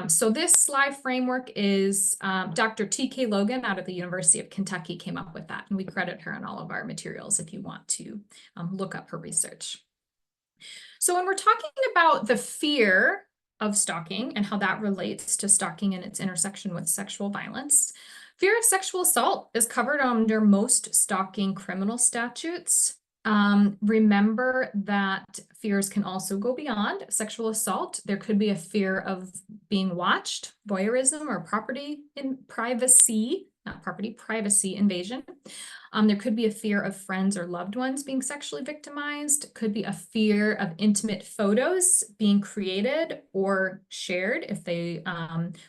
So this slide framework is Dr. T.K. Logan out of the University of Kentucky came up with that, and we credit her in all of our materials if you want to look up her research. So when we're talking about the fear of stalking and how that relates to stalking and its intersection with sexual violence, fear of sexual assault is covered under most stalking criminal statutes. Remember that fears can also go beyond sexual assault. There could be a fear of being watched, voyeurism, or privacy invasion. There could be a fear of friends or loved ones being sexually victimized. Could be a fear of intimate photos being created or shared if they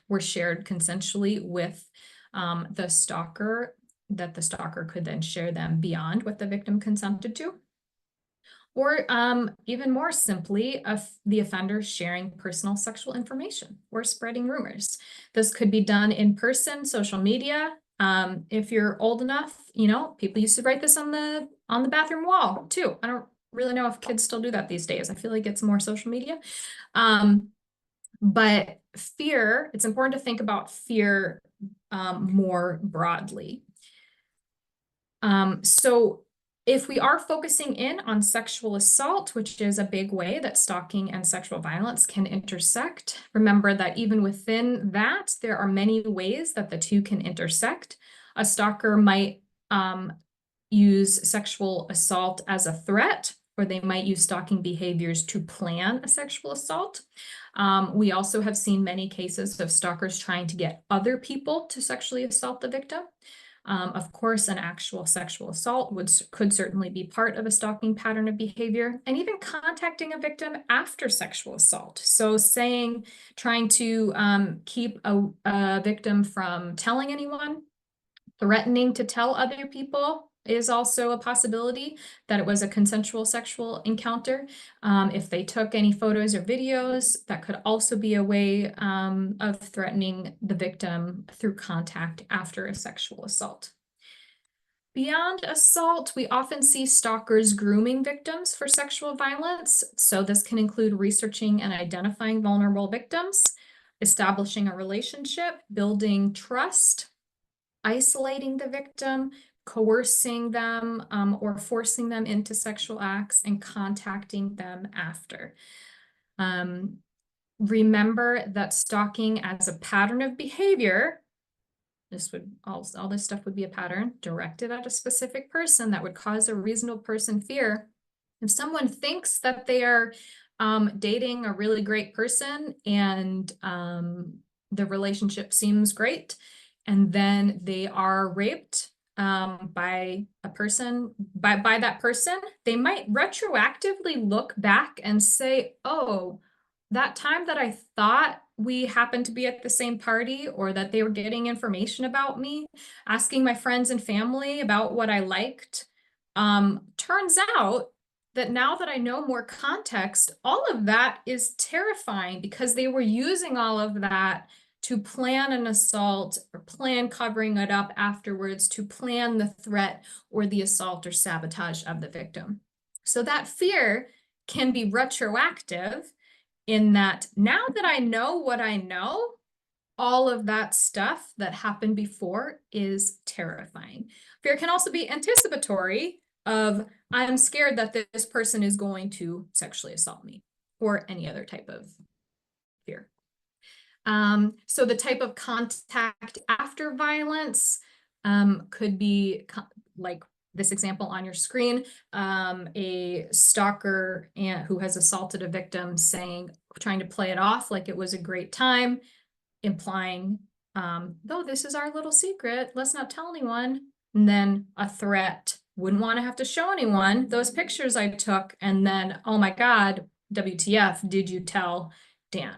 were shared consensually with the stalker, that the stalker could then share them beyond what the victim consented to. Or even more simply, the offender sharing personal sexual information or spreading rumors. This could be done in person, social media. If you're old enough, you know, people used to write this on the bathroom wall too. I don't really know if kids still do that these days. I feel like it's more social media. But fear, it's important to think about fear more broadly. So if we are focusing in on sexual assault, which is a big way that stalking and sexual violence can intersect, remember that even within that, there are many ways that the two can intersect. A stalker might use sexual assault as a threat, or they might use stalking behaviors to plan a sexual assault. We also have seen many cases of stalkers trying to get other people to sexually assault the victim. Of course, an actual sexual assault could certainly be part of a stalking pattern of behavior, and even contacting a victim after sexual assault. So trying to keep a victim from telling anyone, threatening to tell other people is also a possibility that it was a consensual sexual encounter. If they took any photos or videos, that could also be a way of threatening the victim through contact after a sexual assault. Beyond assault, we often see stalkers grooming victims for sexual violence. So this can include researching and identifying vulnerable victims, establishing a relationship, building trust, isolating the victim, coercing them or forcing them into sexual acts, and contacting them after. Remember that stalking as a pattern of behavior, all this stuff would be a pattern directed at a specific person that would cause a reasonable person fear. If someone thinks that they are dating a really great person and the relationship seems great, and then they are raped by that person, they might retroactively look back and say, oh, that time that I thought we happened to be at the same party, or that they were getting information about me, asking my friends and family about what I liked, turns out that now that I know more context, all of that is terrifying because they were using all of that to plan an assault or plan covering it up afterwards, to plan the threat or the assault or sabotage of the victim. So that fear can be retroactive in that now that I know what I know, all of that stuff that happened before is terrifying. Fear can also be anticipatory of, I'm scared that this person is going to sexually assault me, or any other type of fear. So the type of contact after violence could be like this example on your screen, a stalker who has assaulted a victim trying to play it off like it was a great time, implying, "Oh, this is our little secret, let's not tell anyone." And then a threat, "Wouldn't want to have to show anyone those pictures I took." And then, "Oh my God, WTF, did you tell Dan?"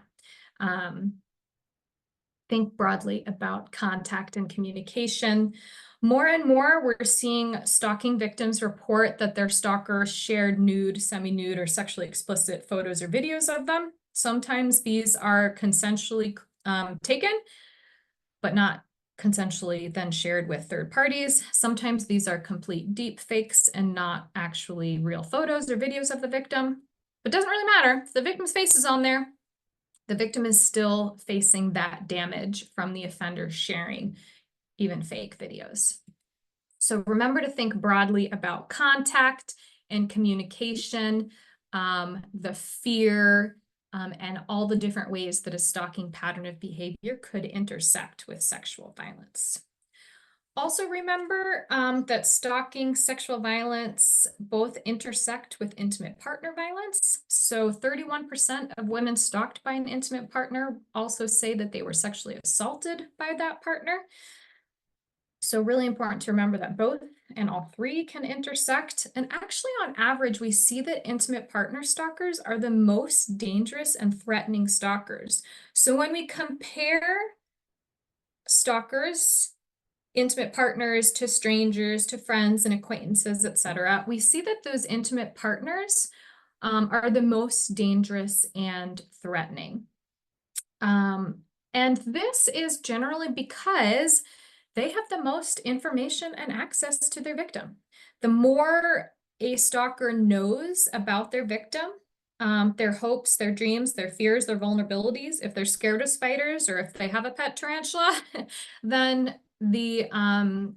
Think broadly about contact and communication. More and more, we're seeing stalking victims report that their stalker shared nude, semi-nude, or sexually explicit photos or videos of them. Sometimes these are consensually taken, but not consensually then shared with third parties. Sometimes these are complete deep fakes and not actually real photos or videos of the victim. But it doesn't really matter. If the victim's face is on there, the victim is still facing that damage from the offender sharing even fake videos. So remember to think broadly about contact and communication, the fear, and all the different ways that a stalking pattern of behavior could intersect with sexual violence. Also remember that stalking, sexual violence both intersect with intimate partner violence. So 31% of women stalked by an intimate partner also say that they were sexually assaulted by that partner. So really important to remember that both and all three can intersect. And actually, on average, we see that intimate partner stalkers are the most dangerous and threatening stalkers. So when we compare stalkers, intimate partners, to strangers, to friends and acquaintances, etc., we see that those intimate partners are the most dangerous and threatening. And this is generally because they have the most information and access to their victim. The more a stalker knows about their victim, their hopes, their dreams, their fears, their vulnerabilities, if they're scared of spiders or if they have a pet tarantula, then the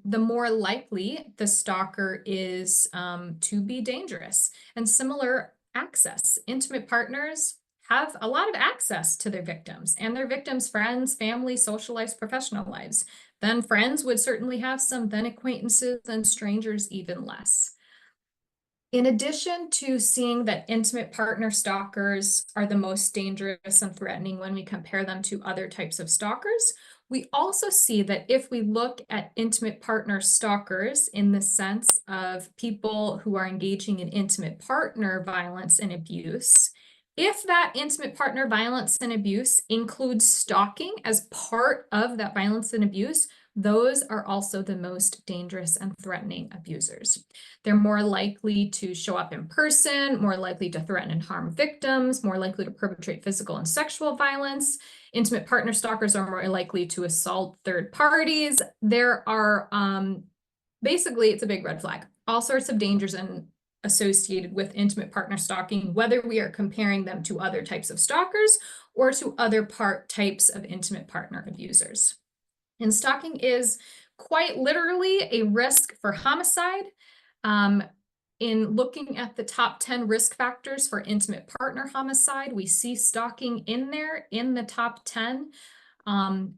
more likely the stalker is to be dangerous. And similar access. Intimate partners have a lot of access to their victims and their victims' friends, family, social lives, professional lives. Then friends would certainly have some, then acquaintances, and strangers even less. In addition to seeing that intimate partner stalkers are the most dangerous and threatening when we compare them to other types of stalkers, we also see that if we look at intimate partner stalkers in the sense of people who are engaging in intimate partner violence and abuse, if that intimate partner violence and abuse includes stalking as part of that violence and abuse, those are also the most dangerous and threatening abusers. They're more likely to show up in person, more likely to threaten and harm victims, more likely to perpetrate physical and sexual violence. Intimate partner stalkers are more likely to assault third parties. There are, basically, it's a big red flag. All sorts of dangers associated with intimate partner stalking, whether we are comparing them to other types of stalkers or to other types of intimate partner abusers. And stalking is quite literally a risk for homicide. In looking at the top 10 risk factors for intimate partner homicide, we see stalking in there in the top 10.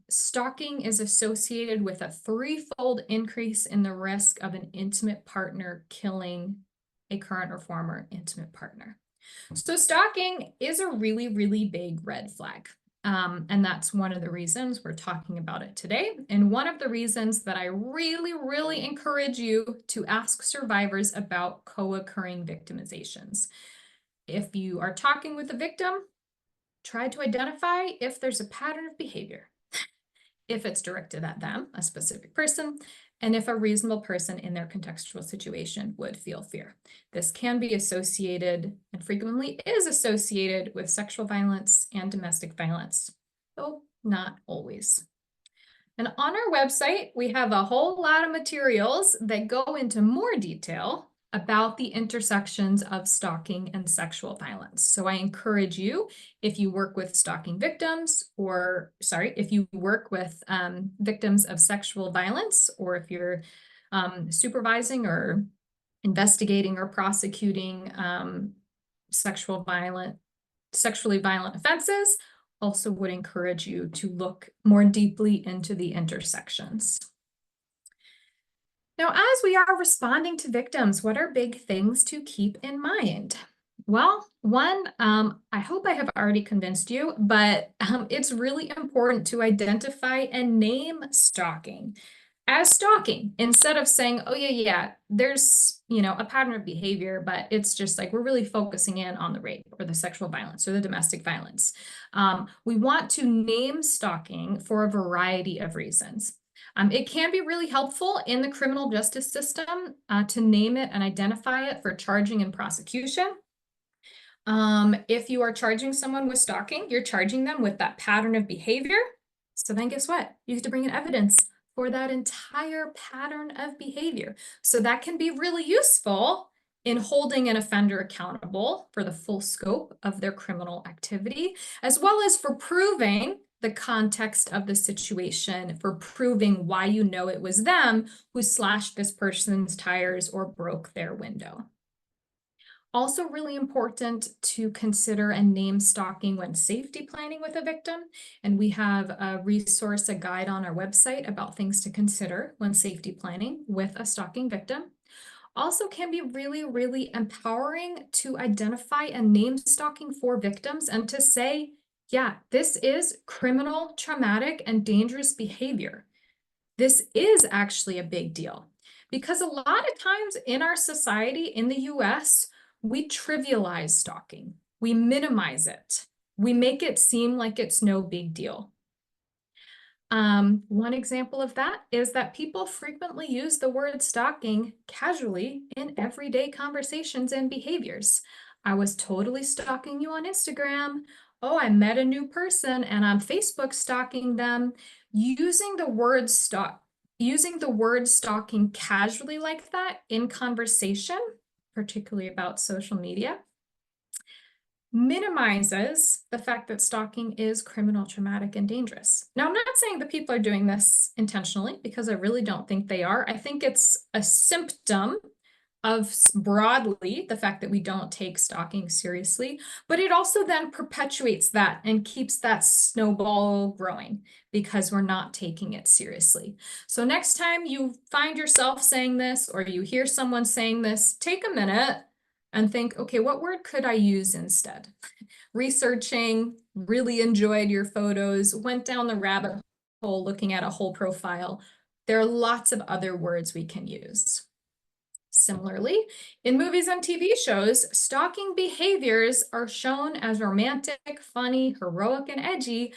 Stalking is associated with a threefold increase in the risk of an intimate partner killing a current or former intimate partner. So stalking is a really, really big red flag. And that's one of the reasons we're talking about it today. And one of the reasons that I really, really encourage you to ask survivors about co-occurring victimizations. If you are talking with a victim, try to identify if there's a pattern of behavior, if it's directed at them, a specific person, and if a reasonable person in their contextual situation would feel fear. This can be associated, and frequently is associated, with sexual violence and domestic violence, though not always. And on our website, we have a whole lot of materials that go into more detail about the intersections of stalking and sexual violence. So I encourage you, if you work with stalking victims, if you work with victims of sexual violence, or if you're supervising or investigating or prosecuting sexually violent offenses, also would encourage you to look more deeply into the intersections. Now, as we are responding to victims, what are big things to keep in mind? Well, one, I hope I have already convinced you, but it's really important to identify and name stalking as stalking instead of saying, oh, yeah, there's, a pattern of behavior, but it's just like we're really focusing in on the rape or the sexual violence or the domestic violence. We want to name stalking for a variety of reasons. It can be really helpful in the criminal justice system to name it and identify it for charging and prosecution. If you are charging someone with stalking, you're charging them with that pattern of behavior. So then guess what? You have to bring in evidence for that entire pattern of behavior. So that can be really useful in holding an offender accountable for the full scope of their criminal activity, as well as for proving the context of the situation, for proving why you know it was them who slashed this person's tires or broke their window. Also really important to consider and name stalking when safety planning with a victim. And we have a resource, a guide on our website about things to consider when safety planning with a stalking victim. Also can be really, really empowering to identify and name stalking for victims and to say, yeah, this is criminal, traumatic, and dangerous behavior. This is actually a big deal because a lot of times in our society in the US, we trivialize stalking, we minimize it, we make it seem like it's no big deal. One example of that is that people frequently use the word stalking casually in everyday conversations and behaviors. I was totally stalking you on Instagram. Oh, I met a new person and on Facebook stalking them. Using the word stalking casually like that in conversation, particularly about social media, minimizes the fact that stalking is criminal, traumatic, and dangerous. Now, I'm not saying that people are doing this intentionally because I really don't think they are. I think it's a symptom of broadly the fact that we don't take stalking seriously, but it also then perpetuates that and keeps that snowball growing because we're not taking it seriously. So next time you find yourself saying this or you hear someone saying this, take a minute and think, okay, what word could I use instead? Researching, really enjoyed your photos, went down the rabbit hole looking at a whole profile. There are lots of other words we can use. Similarly, in movies and TV shows, stalking behaviors are shown as romantic, funny, heroic, and edgy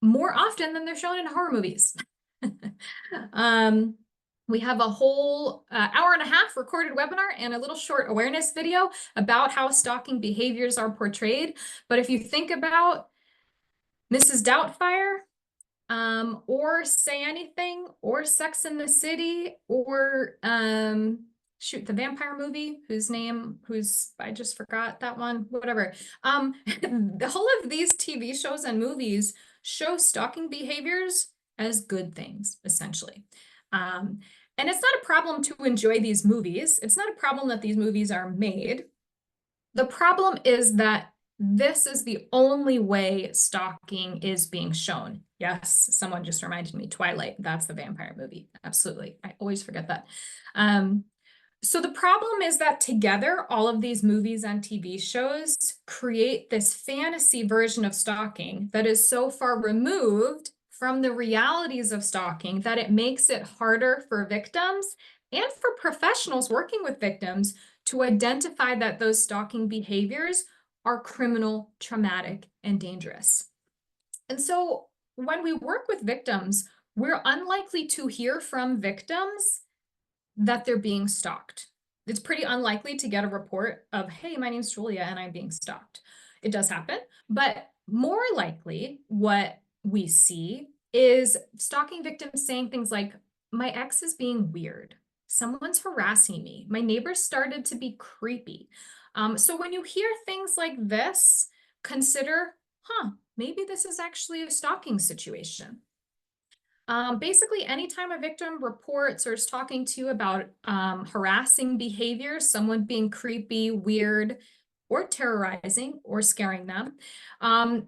more often than they're shown in horror movies. We have a whole hour and a half recorded webinar and a little short awareness video about how stalking behaviors are portrayed. But if you think about Mrs. Doubtfire, or Say Anything, or Sex in the City, or shoot, the vampire movie, I just forgot that one, whatever. The whole of these TV shows and movies show stalking behaviors as good things, essentially. And it's not a problem to enjoy these movies. It's not a problem that these movies are made. The problem is that this is the only way stalking is being shown. Yes, someone just reminded me, Twilight, that's the vampire movie. Absolutely. I always forget that. So the problem is that together, all of these movies and TV shows create this fantasy version of stalking that is so far removed from the realities of stalking that it makes it harder for victims and for professionals working with victims to identify that those stalking behaviors are criminal, traumatic, and dangerous. And so when we work with victims, we're unlikely to hear from victims that they're being stalked. It's pretty unlikely to get a report of, hey, my name's Julia and I'm being stalked. It does happen, but more likely what we see is stalking victims saying things like, my ex is being weird. Someone's harassing me. My neighbors started to be creepy. So when you hear things like this, consider, maybe this is actually a stalking situation. Basically, anytime a victim reports or is talking to you about harassing behavior, someone being creepy, weird, or terrorizing or scaring them,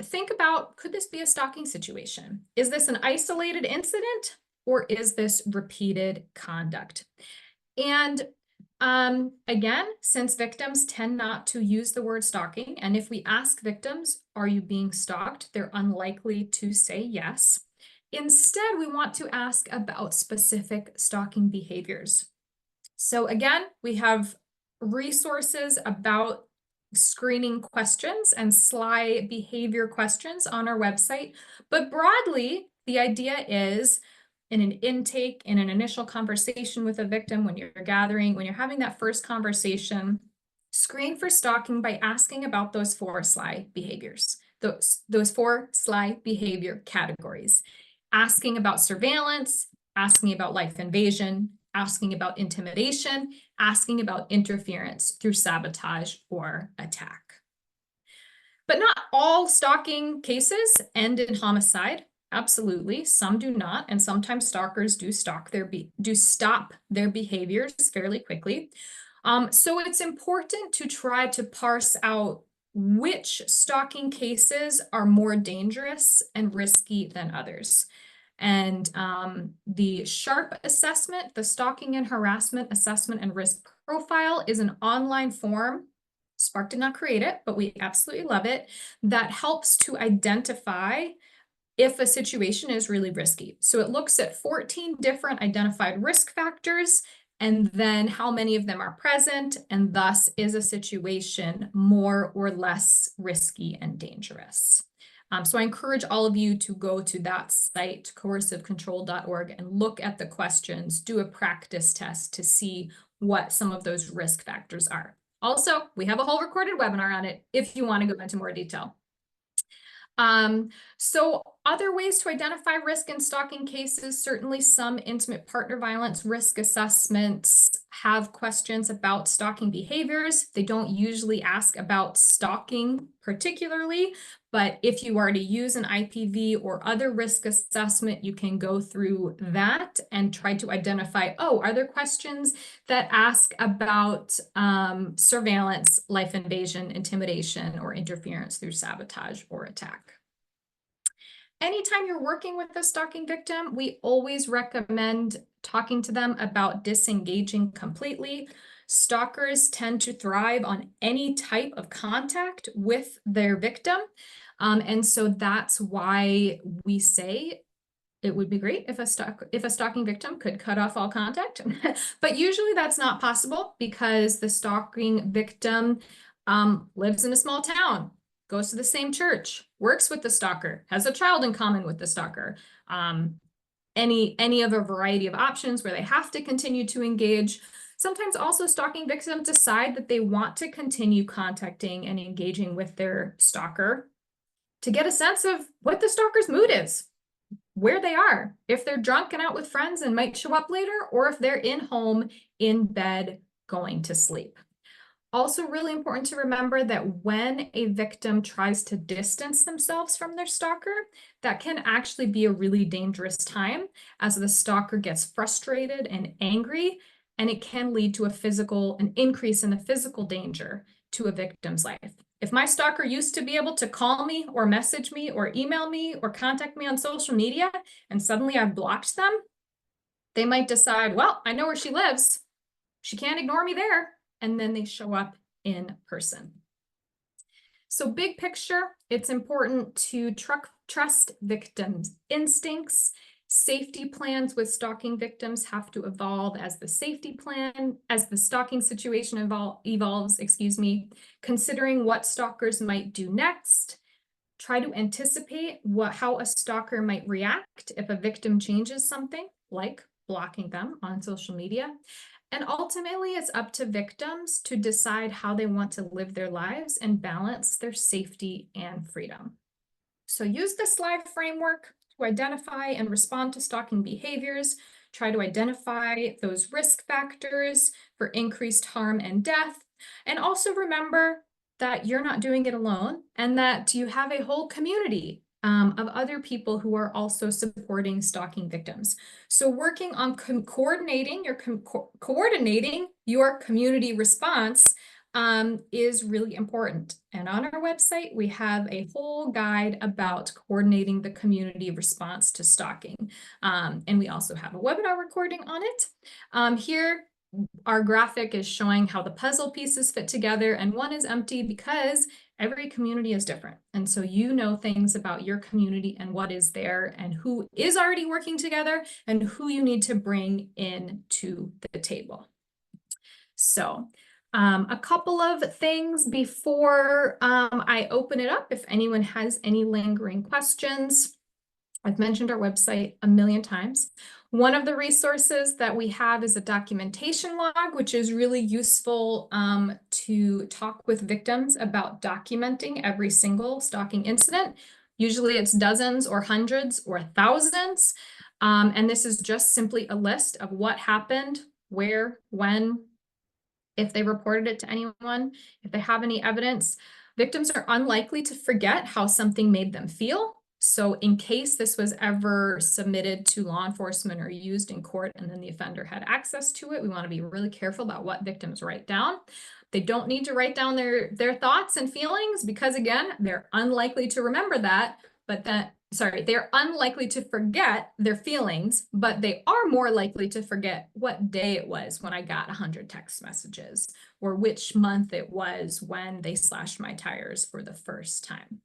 think about, could this be a stalking situation? Is this an isolated incident? or is this repeated conduct? And again, since victims tend not to use the word stalking, and if we ask victims, are you being stalked? They're unlikely to say yes. Instead, we want to ask about specific stalking behaviors. So again, we have resources about screening questions and sly behavior questions on our website. But broadly, the idea is in an intake, in an initial conversation with a victim, when you're gathering, when you're having that first conversation, screen for stalking by asking about those four sly behaviors, those four sly behavior categories. Asking about surveillance, asking about life invasion, asking about intimidation, asking about interference through sabotage or attack. But not all stalking cases end in homicide. Absolutely, some do not, and sometimes stalkers do stop their behaviors fairly quickly. So it's important to try to parse out which stalking cases are more dangerous and risky than others. And the SHARP assessment, the Stalking and Harassment Assessment and Risk Profile, is an online form. Spark did not create it, but we absolutely love it. That helps to identify if a situation is really risky. So it looks at 14 different identified risk factors and then how many of them are present, and thus is a situation more or less risky and dangerous. So I encourage all of you to go to that site, coercivecontrol.org, and look at the questions, do a practice test to see what some of those risk factors are. Also, we have a whole recorded webinar on it if you want to go into more detail. So other ways to identify risk in stalking cases, certainly some intimate partner violence risk assessments have questions about stalking behaviors. They don't usually ask about stalking particularly, but if you are to use an IPV or other risk assessment, you can go through that and try to identify, oh, are there questions that ask about surveillance, life invasion, intimidation, or interference through sabotage or attack. Anytime you're working with a stalking victim, we always recommend talking to them about disengaging completely. Stalkers tend to thrive on any type of contact with their victim. And so that's why we say it would be great if a stalking victim could cut off all contact, but usually that's not possible because the stalking victim lives in a small town, goes to the same church, works with the stalker, has a child in common with the stalker, any of a variety of options where they have to continue to engage. Sometimes also stalking victims decide that they want to continue contacting and engaging with their stalker to get a sense of what the stalker's mood is, where they are, if they're drunk and out with friends and might show up later, or if they're in home, in bed, going to sleep. Also really important to remember that when a victim tries to distance themselves from their stalker, that can actually be a really dangerous time as the stalker gets frustrated and angry, and it can lead to an increase in the physical danger to a victim's life. If my stalker used to be able to call me or message me or email me or contact me on social media, and suddenly I've blocked them, they might decide, well, I know where she lives. She can't ignore me there. And then they show up in person. So big picture, it's important to trust victims' instincts. Safety plans with stalking victims have to evolve as the stalking situation evolves, considering what stalkers might do next. Try to anticipate how a stalker might react if a victim changes something, like blocking them on social media. And ultimately, it's up to victims to decide how they want to live their lives and balance their safety and freedom. So use the SLIDE framework to identify and respond to stalking behaviors. Try to identify those risk factors for increased harm and death. And also remember that you're not doing it alone and that you have a whole community of other people who are also supporting stalking victims. So working on coordinating your community response is really important. And on our website, we have a whole guide about coordinating the community response to stalking. And we also have a webinar recording on it. Here, our graphic is showing how the puzzle pieces fit together, and one is empty because every community is different. And so you know things about your community and what is there and who is already working together and who you need to bring in to the table. So a couple of things before I open it up, if anyone has any lingering questions. I've mentioned our website a million times. One of the resources that we have is a documentation log, which is really useful to talk with victims about documenting every single stalking incident. Usually it's dozens or hundreds or thousands. And this is just simply a list of what happened, where, when, if they reported it to anyone, if they have any evidence. Victims are unlikely to forget how something made them feel. So in case this was ever submitted to law enforcement or used in court and then the offender had access to it, we want to be really careful about what victims write down. They don't need to write down their thoughts and feelings because, again, they're unlikely to remember that, but they're unlikely to forget their feelings, but they are more likely to forget what day it was when I got 100 text messages or which month it was when they slashed my tires for the first time.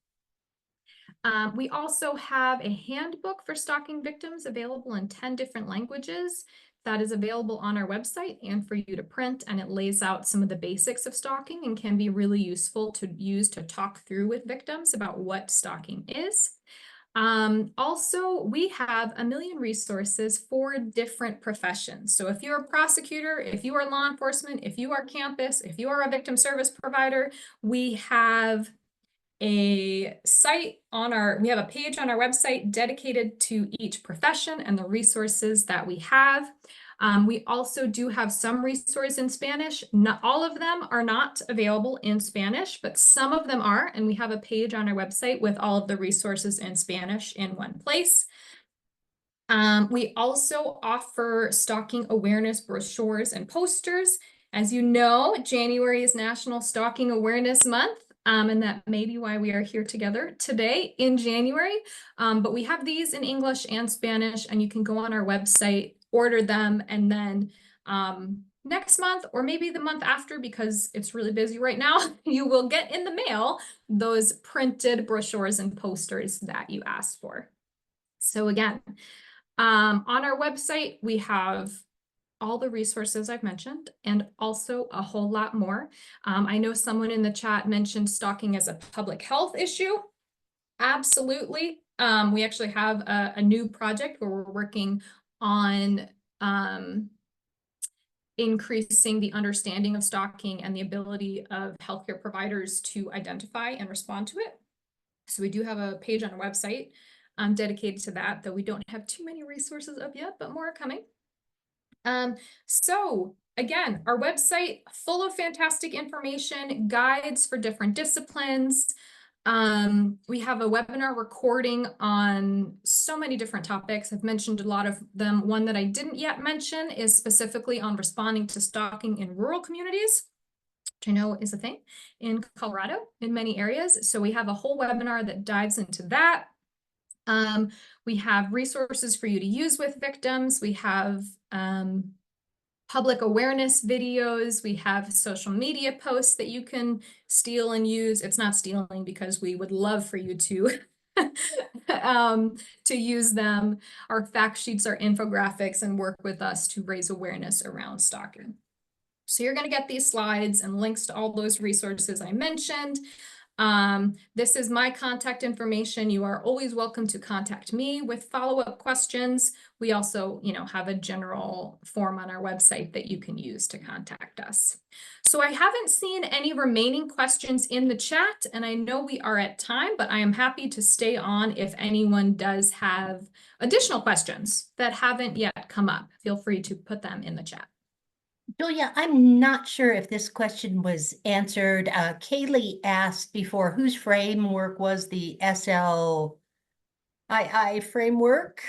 We also have a handbook for stalking victims available in 10 different languages. That is available on our website and for you to print, and it lays out some of the basics of stalking and can be really useful to use to talk through with victims about what stalking is. Also, we have a million resources for different professions. So if you're a prosecutor, if you are law enforcement, if you are campus, if you are a victim service provider, we have a page on our website dedicated to each profession and the resources that we have. We also do have some resources in Spanish. Not all of them are not available in Spanish, but some of them are, and we have a page on our website with all of the resources in Spanish in one place. We also offer stalking awareness brochures and posters. As you know, January is National Stalking Awareness Month. And that may be why we are here together today in January. But we have these in English and Spanish, and you can go on our website, order them, and then next month or maybe the month after, because it's really busy right now, you will get in the mail those printed brochures and posters that you asked for. So again, on our website, we have all the resources I've mentioned and also a whole lot more. I know someone in the chat mentioned stalking as a public health issue. Absolutely. We actually have a new project where we're working on increasing the understanding of stalking and the ability of healthcare providers to identify and respond to it. So we do have a page on our website dedicated to that, though we don't have too many resources up yet, but more are coming. So again, our website full of fantastic information, guides for different disciplines. We have a webinar recording on so many different topics. I've mentioned a lot of them. One that I didn't yet mention is specifically on responding to stalking in rural communities, which I know is a thing in Colorado in many areas. So we have a whole webinar that dives into that. We have resources for you to use with victims. We have public awareness videos. We have social media posts that you can steal and use. It's not stealing because we would love for you to to use them. Our fact sheets are infographics and work with us to raise awareness around stalking. So you're going to get these slides and links to all those resources I mentioned. This is my contact information. You are always welcome to contact me with follow-up questions. We also, have a general form on our website that you can use to contact us. So I haven't seen any remaining questions in the chat, and I know we are at time, but I am happy to stay on if anyone does have additional questions that haven't yet come up. Feel free to put them in the chat. Julia, I'm not sure if this question was answered. Kaylee asked before, whose framework was the SLII framework?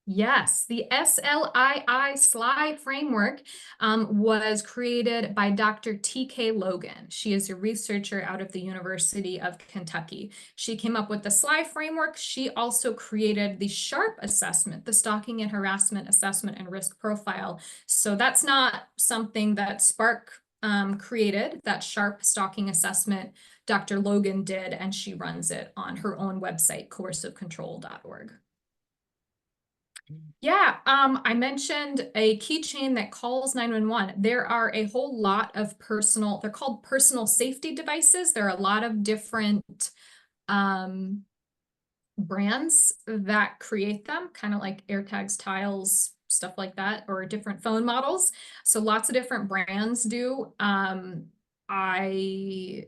Yes, the SLII framework was created by Dr. T.K. Logan. She is a researcher out of the University of Kentucky. She came up with the SLI framework. She also created the SHARP assessment, the Stalking and Harassment Assessment and Risk Profile. So that's not something that Spark created, that SHARP stalking assessment. Dr. Logan did, and she runs it on her own website, coercivecontrol.org. Yeah, I mentioned a keychain that calls 911. There are a whole lot of they're called personal safety devices. There are a lot of different brands that create them, kind of like AirTags, Tiles, stuff like that, or different phone models. So lots of different brands do. I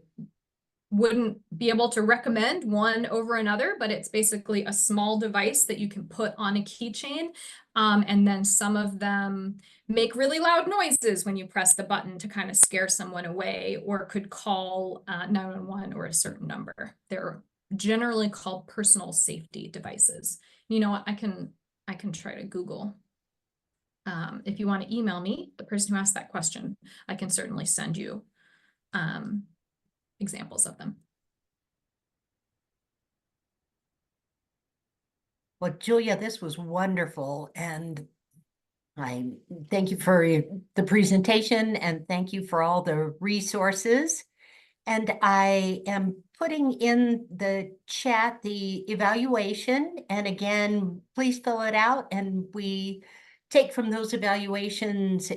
wouldn't be able to recommend one over another, but it's basically a small device that you can put on a keychain. And then some of them make really loud noises when you press the button to kind of scare someone away, or could call 911 or a certain number. They're generally called personal safety devices. You know what? I can try to Google. If you want to email me, the person who asked that question, I can certainly send you examples of them. Well, Julia, this was wonderful, and I thank you for the presentation, and thank you for all the resources. And I am putting in the chat the evaluation, and again, please fill it out, and we take from those evaluations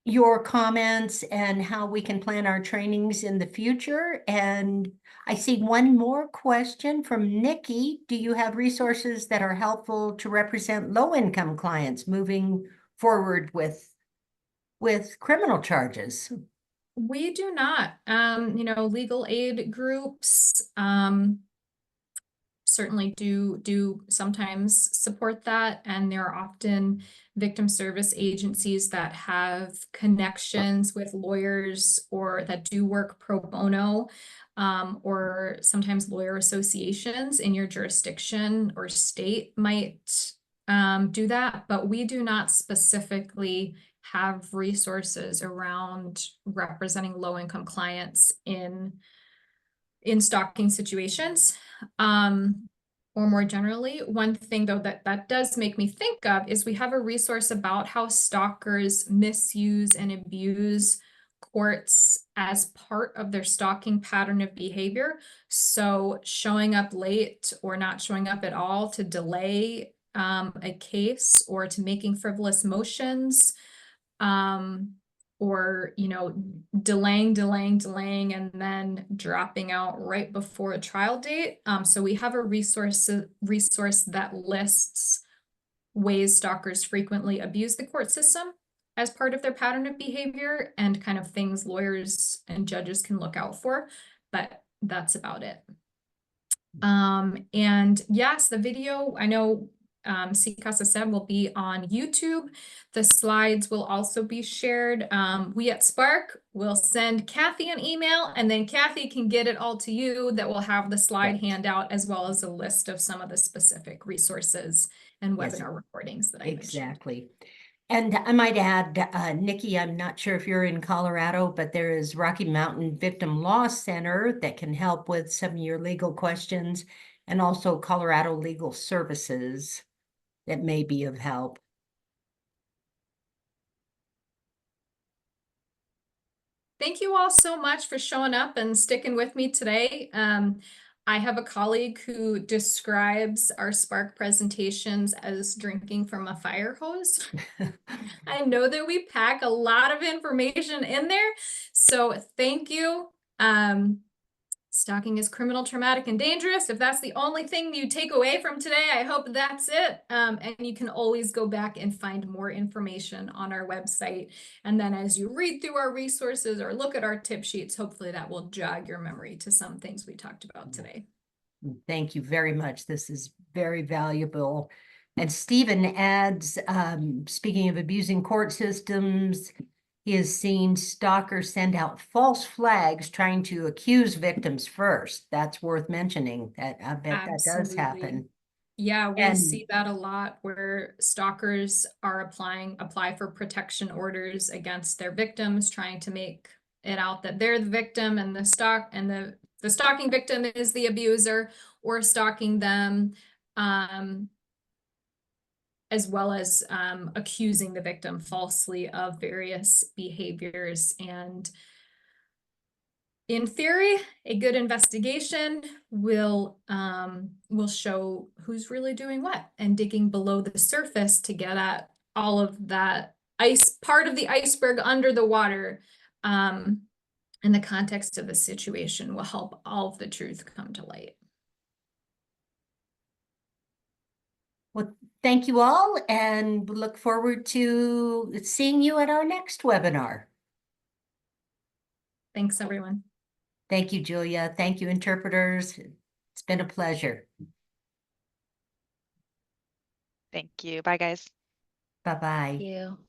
your comments and how we can plan our trainings in the future. And I see one more question from Nikki. Do you have resources that are helpful to represent low-income clients moving forward with criminal charges? We do not. Legal aid groups certainly do sometimes support that, and there are often victim service agencies that have connections with lawyers or that do work pro bono, or sometimes lawyer associations in your jurisdiction or state might do that, but we do not specifically have resources around representing low-income clients in stalking situations. Or more generally, one thing though that does make me think of is we have a resource about how stalkers misuse and abuse courts as part of their stalking pattern of behavior. So showing up late or not showing up at all to delay a case, or to making frivolous motions, or delaying and then dropping out right before a trial date. So we have a resource that lists ways stalkers frequently abuse the court system as part of their pattern of behavior, and kind of things lawyers and judges can look out for, but that's about it. And yes, the video, I know Sikasa said, will be on YouTube. The slides will also be shared. We at Spark will send Kathy an email, and then Kathy can get it all to you. That will have the slide handout as well as a list of some of the specific resources and webinar recordings that I mentioned. Exactly. And I might add, Nikki, I'm not sure if you're in Colorado, but there is Rocky Mountain Victim Law Center that can help with some of your legal questions, and also Colorado Legal Services that may be of help. Thank you all so much for showing up and sticking with me today. I have a colleague who describes our Spark presentations as drinking from a fire hose. I know that we pack a lot of information in there, so thank you. Stalking is criminal, traumatic, and dangerous. If that's the only thing you take away from today, I hope that's it. And you can always go back and find more information on our website. And then as you read through our resources or look at our tip sheets, hopefully that will jog your memory to some things we talked about today. Thank you very much. This is very valuable. And Stephen adds, speaking of abusing court systems, he has seen stalkers send out false flags trying to accuse victims first. That's worth mentioning. That I bet that does happen. Yeah, we And- see that a lot where stalkers are apply for protection orders against their victims, trying to make it out that they're the victim and the stalking victim is the abuser, or stalking them, as well as accusing the victim falsely of various behaviors. And in theory, a good investigation will show who's really doing what, and digging below the surface to get at all of that part of the iceberg under the water, in the context of the situation, will help all of the truth come to light. Well, thank you all, and we look forward to seeing you at our next webinar. Thanks, everyone. Thank you, Julia. Thank you, interpreters. It's been a pleasure. Thank you. Bye, guys. Bye-bye. You.